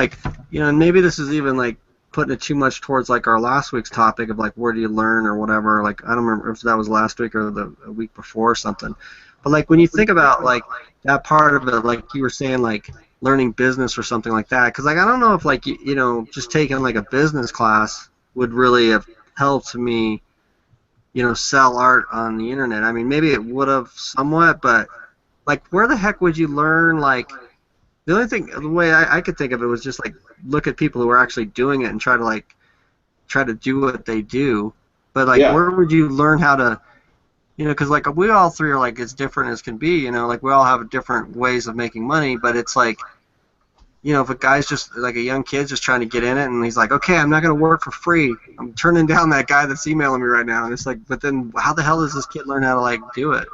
maybe this is even putting it too much towards our last week's topic of where do you learn or whatever. I don't remember if that was last week or the week before or something. But when you think about that part of it, you were saying learning business or something like that, because I don't know if just taking a business class would really have helped me, sell art on the internet. I mean, maybe it would have somewhat, but where the heck would you learn the only thing, the way I could think of it was just look at people who are actually doing it and try to do what they do. But where would you learn how to, because we all three are as different as can be. We all have different ways of making money. But it's if a guy's just a young kid's just trying to get in it, and he's okay, I'm not gonna work for free. I'm turning down that guy that's emailing me right now. And it's but then how the hell does this kid learn how to do it?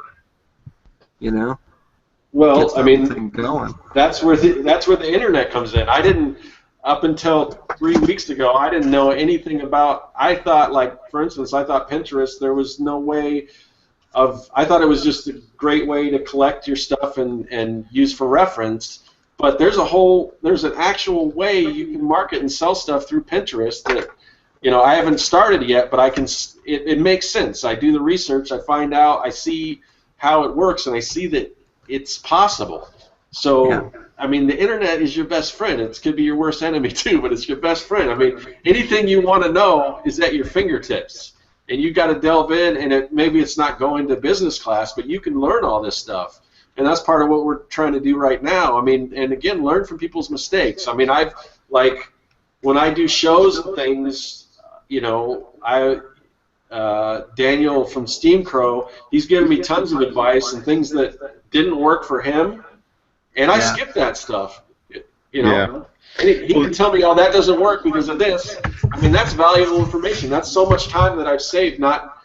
Well, I mean, going. That's where the internet comes in. I didn't, up until 3 weeks ago, I didn't know anything about. I thought, for instance, I thought Pinterest, there was no way of. I thought it was just a great way to collect your stuff and use for reference. But there's an actual way you can market and sell stuff through Pinterest that, I haven't started yet, but it makes sense. I do the research, I find out, I see how it works, and I see that it's possible. So, yeah. I mean, the internet is your best friend. It could be your worst enemy too, but it's your best friend. I mean, anything you want to know is at your fingertips, and you got to delve in. And maybe it's not going to business class, but you can learn all this stuff, and that's part of what we're trying to do right now. I mean, and again, learn from people's mistakes. I mean, when I do shows and things, Daniel from Steam Crow, he's given me tons of advice and things that didn't work for him. And I skip that stuff, Yeah. And he can tell me, oh, that doesn't work because of this. I mean, that's valuable information. That's so much time that I've saved not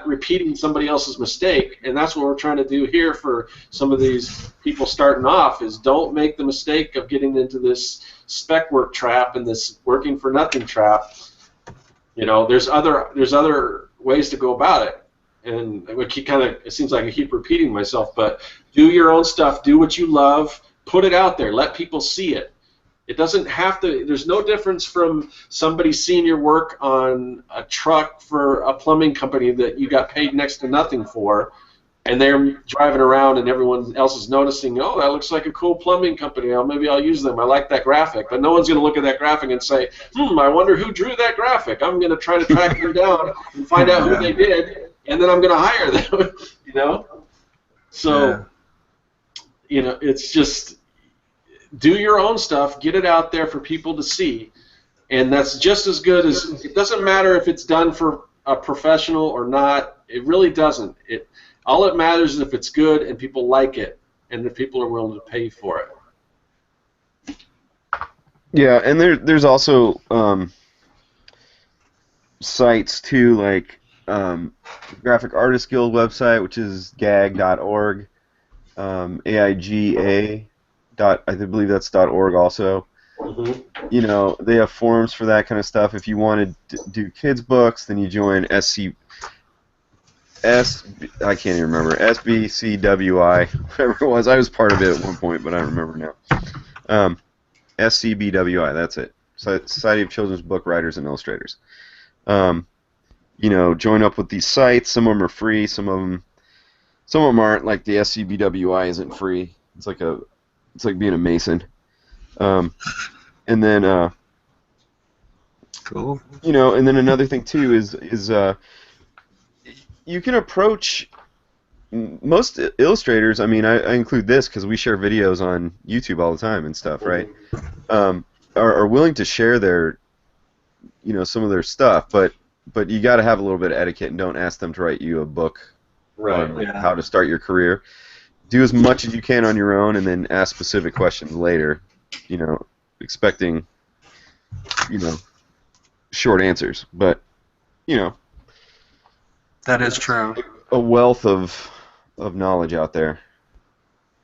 repeating somebody else's mistake. And that's what we're trying to do here for some of these people starting off is don't make the mistake of getting into this spec work trap and this working for nothing trap. There's other ways to go about it. And it seems like I keep repeating myself, but do your own stuff, do what you love, put it out there, let people see it. It doesn't have to, there's no difference from somebody seeing your work on a truck for a plumbing company that you got paid next to nothing for, and they're driving around and everyone else is noticing, oh, that looks like a cool plumbing company, maybe I'll use them, I like that graphic. But no one's going to look at that graphic and say, I wonder who drew that graphic. I'm going to try to track them down and find out who they did, and then I'm going to hire them, So, it's just do your own stuff, get it out there for people to see, and that's just as good as, it doesn't matter if it's done for a professional or not, it really doesn't. All it matters is if it's good and people like it, and if people are willing to pay for it. Yeah, and there's also sites too, like Graphic Artist Guild website, which is gag.org, AIGA. I believe that's .org also. Mm-hmm. They have forums for that kind of stuff. If you want to do kids books, then you join I can't even remember, SBCWI, whatever it was. I was part of it at one point, but I don't remember now. SCBWI, that's it. Society of Children's Book Writers and Illustrators. Join up with these sites. Some of them are free. Some of them aren't. Like the SCBWI isn't free. It's like being a Mason. And then cool. And then another thing too is you can approach most illustrators. I mean, I include this because we share videos on YouTube all the time and stuff, right? Are willing to share their, some of their stuff, but you got to have a little bit of etiquette and don't ask them to write you a book on how to start your career. Do as much as you can on your own, and then ask specific questions later. Expecting, short answers, but that is true. A wealth of knowledge out there.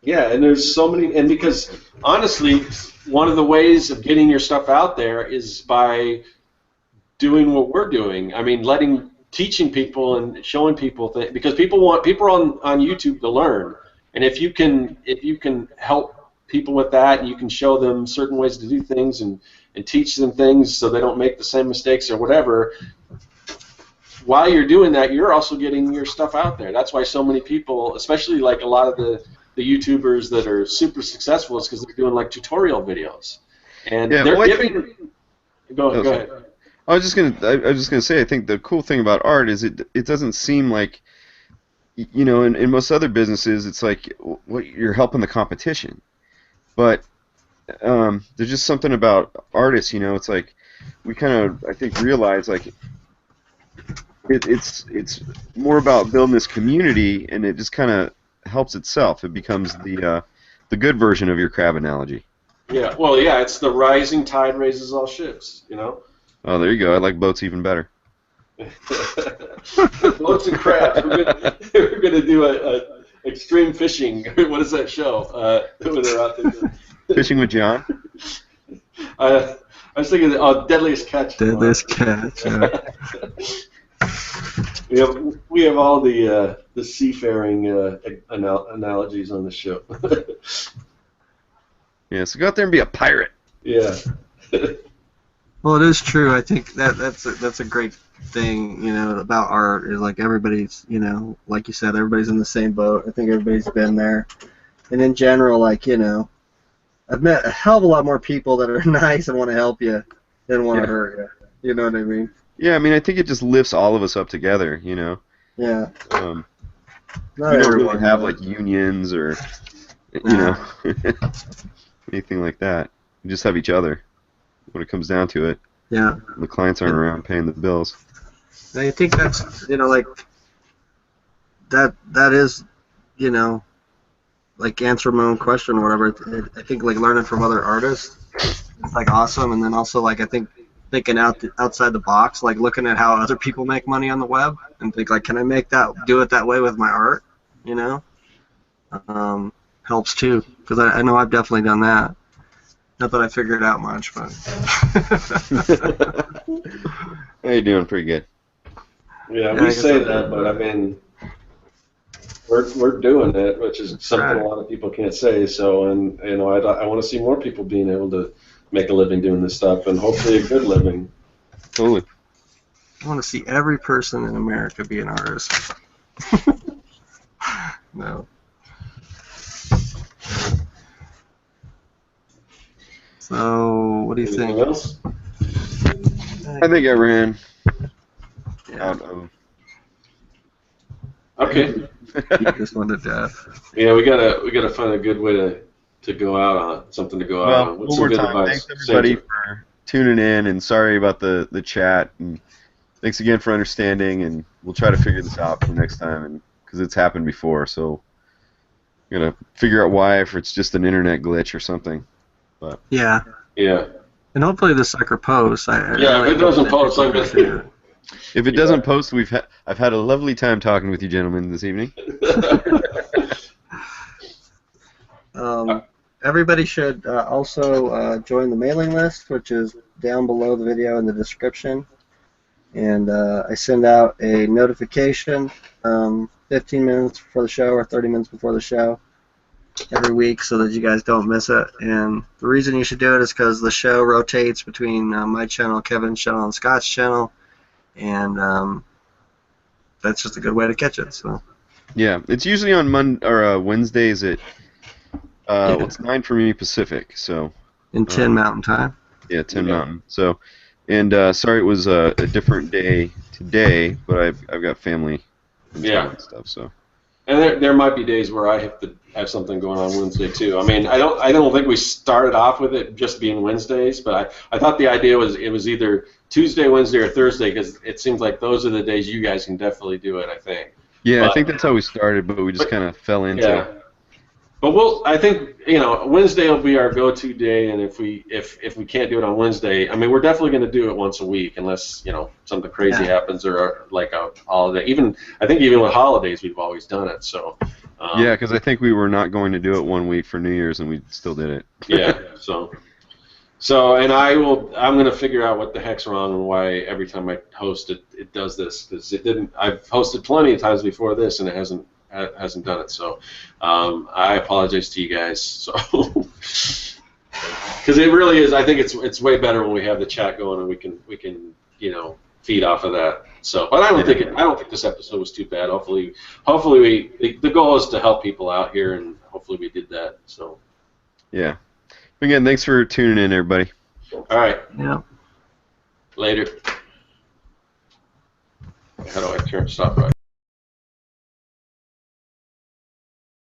Yeah, and there's so many, and because honestly, one of the ways of getting your stuff out there is by doing what we're doing. I mean, teaching people and showing people things, because people are on YouTube to learn, and if you can help people with that, and you can show them certain ways to do things and teach them things so they don't make the same mistakes or whatever. While you're doing that, you're also getting your stuff out there. That's why so many people, especially like a lot of the YouTubers that are super successful, is because they're doing like tutorial videos, and they're giving. Go ahead. I was just gonna say, I think the cool thing about art is it doesn't seem like, in most other businesses, it's like you're helping the competition, but there's just something about artists, it's like we kind of, I think, realize like it's more about building this community, and it just kind of helps itself. It becomes the good version of your crab analogy. Yeah, well, yeah, it's the rising tide raises all ships, Oh, there you go. I like boats even better. Boats and crabs. We're gonna do a extreme fishing. What is that show? When they're out there. Fishing with John. I was thinking, Deadliest Catch. Deadliest Catch. We have all the seafaring analogies on the show. Yeah, so go out there and be a pirate. Yeah. Well, it is true. I think that's a great thing, about art is like everybody's, like you said, everybody's in the same boat. I think everybody's been there. And in general, like, I've met a hell of a lot more people that are nice and want to help you than want to hurt you. You know what I mean? Yeah, I mean, I think it just lifts all of us up together, Yeah. We Not don't everyone, really have, but- like, unions or, anything like that. We just have each other when it comes down to it. Yeah. The clients aren't around paying the bills. And I think that's, like, that is, like answer my own question or whatever. I think, like, learning from other artists is, like, awesome. And then also, like, I think thinking outside the box, like looking at how other people make money on the web and think, like, can I do it that way with my art, helps too. Because I know I've definitely done that. Not that I figured it out much, but. How you doing? Pretty good. Yeah, we say that, but I mean, we're doing it, which is something a lot of people can't say. So, and I want to see more people being able to make a living doing this stuff, and hopefully a good living. Totally. I want to see every person in America be an artist. No. So, what do you think? Anything else? I think I ran Yeah. out of. Okay. Beat this one to death. Yeah, we gotta find a good way to go out on, something to go out on. What's some One more good time, advice? thanks everybody for tuning in, and sorry about the chat, and thanks again for understanding, and we'll try to figure this out for next time, and because it's happened before, so we're gonna figure out why, if it's just an internet glitch or something. But Yeah. Yeah. And hopefully this sucker posts. Yeah, if it doesn't post, I'm gonna. if it doesn't post, I've had a lovely time talking with you gentlemen this evening. Everybody should also join the mailing list, which is down below the video in the description. And I send out a notification 15 minutes before the show or 30 minutes before the show every week so that you guys don't miss it. And the reason you should do it is because the show rotates between my channel, Kevin's channel, and Scott's channel. And that's just a good way to catch it. So. Yeah, it's usually on Wednesdays at it's 9 for me Pacific, so. In 10 Mountain Time. Yeah, 10 Mountain. So, and sorry it was a different day today, but I've got family and stuff. So. And there might be days where I have to have something going on Wednesday too. I mean, I don't think we started off with it just being Wednesdays, but I thought the idea was it was either Tuesday, Wednesday, or Thursday, because it seems like those are the days you guys can definitely do it. I think. Yeah, I think that's how we started, but we just kind of fell into. Yeah. But I think Wednesday will be our go-to day, and if we can't do it on Wednesday, I mean, we're definitely going to do it once a week, unless something crazy happens or like a holiday. I think even with holidays, we've always done it. So. Yeah, because I think we were not going to do it one week for New Year's, and we still did it. Yeah. So, and I'm going to figure out what the heck's wrong and why every time I host it does this, because it didn't. I've hosted plenty of times before this, and it hasn't done it. So I apologize to you guys. So because it really is, I think it's way better when we have the chat going and we can feed off of that. So, but I don't think this episode was too bad. Hopefully the goal is to help people out here, and hopefully we did that. So yeah. Again, thanks for tuning in, everybody. All right. Yeah. Later. How do I stop right?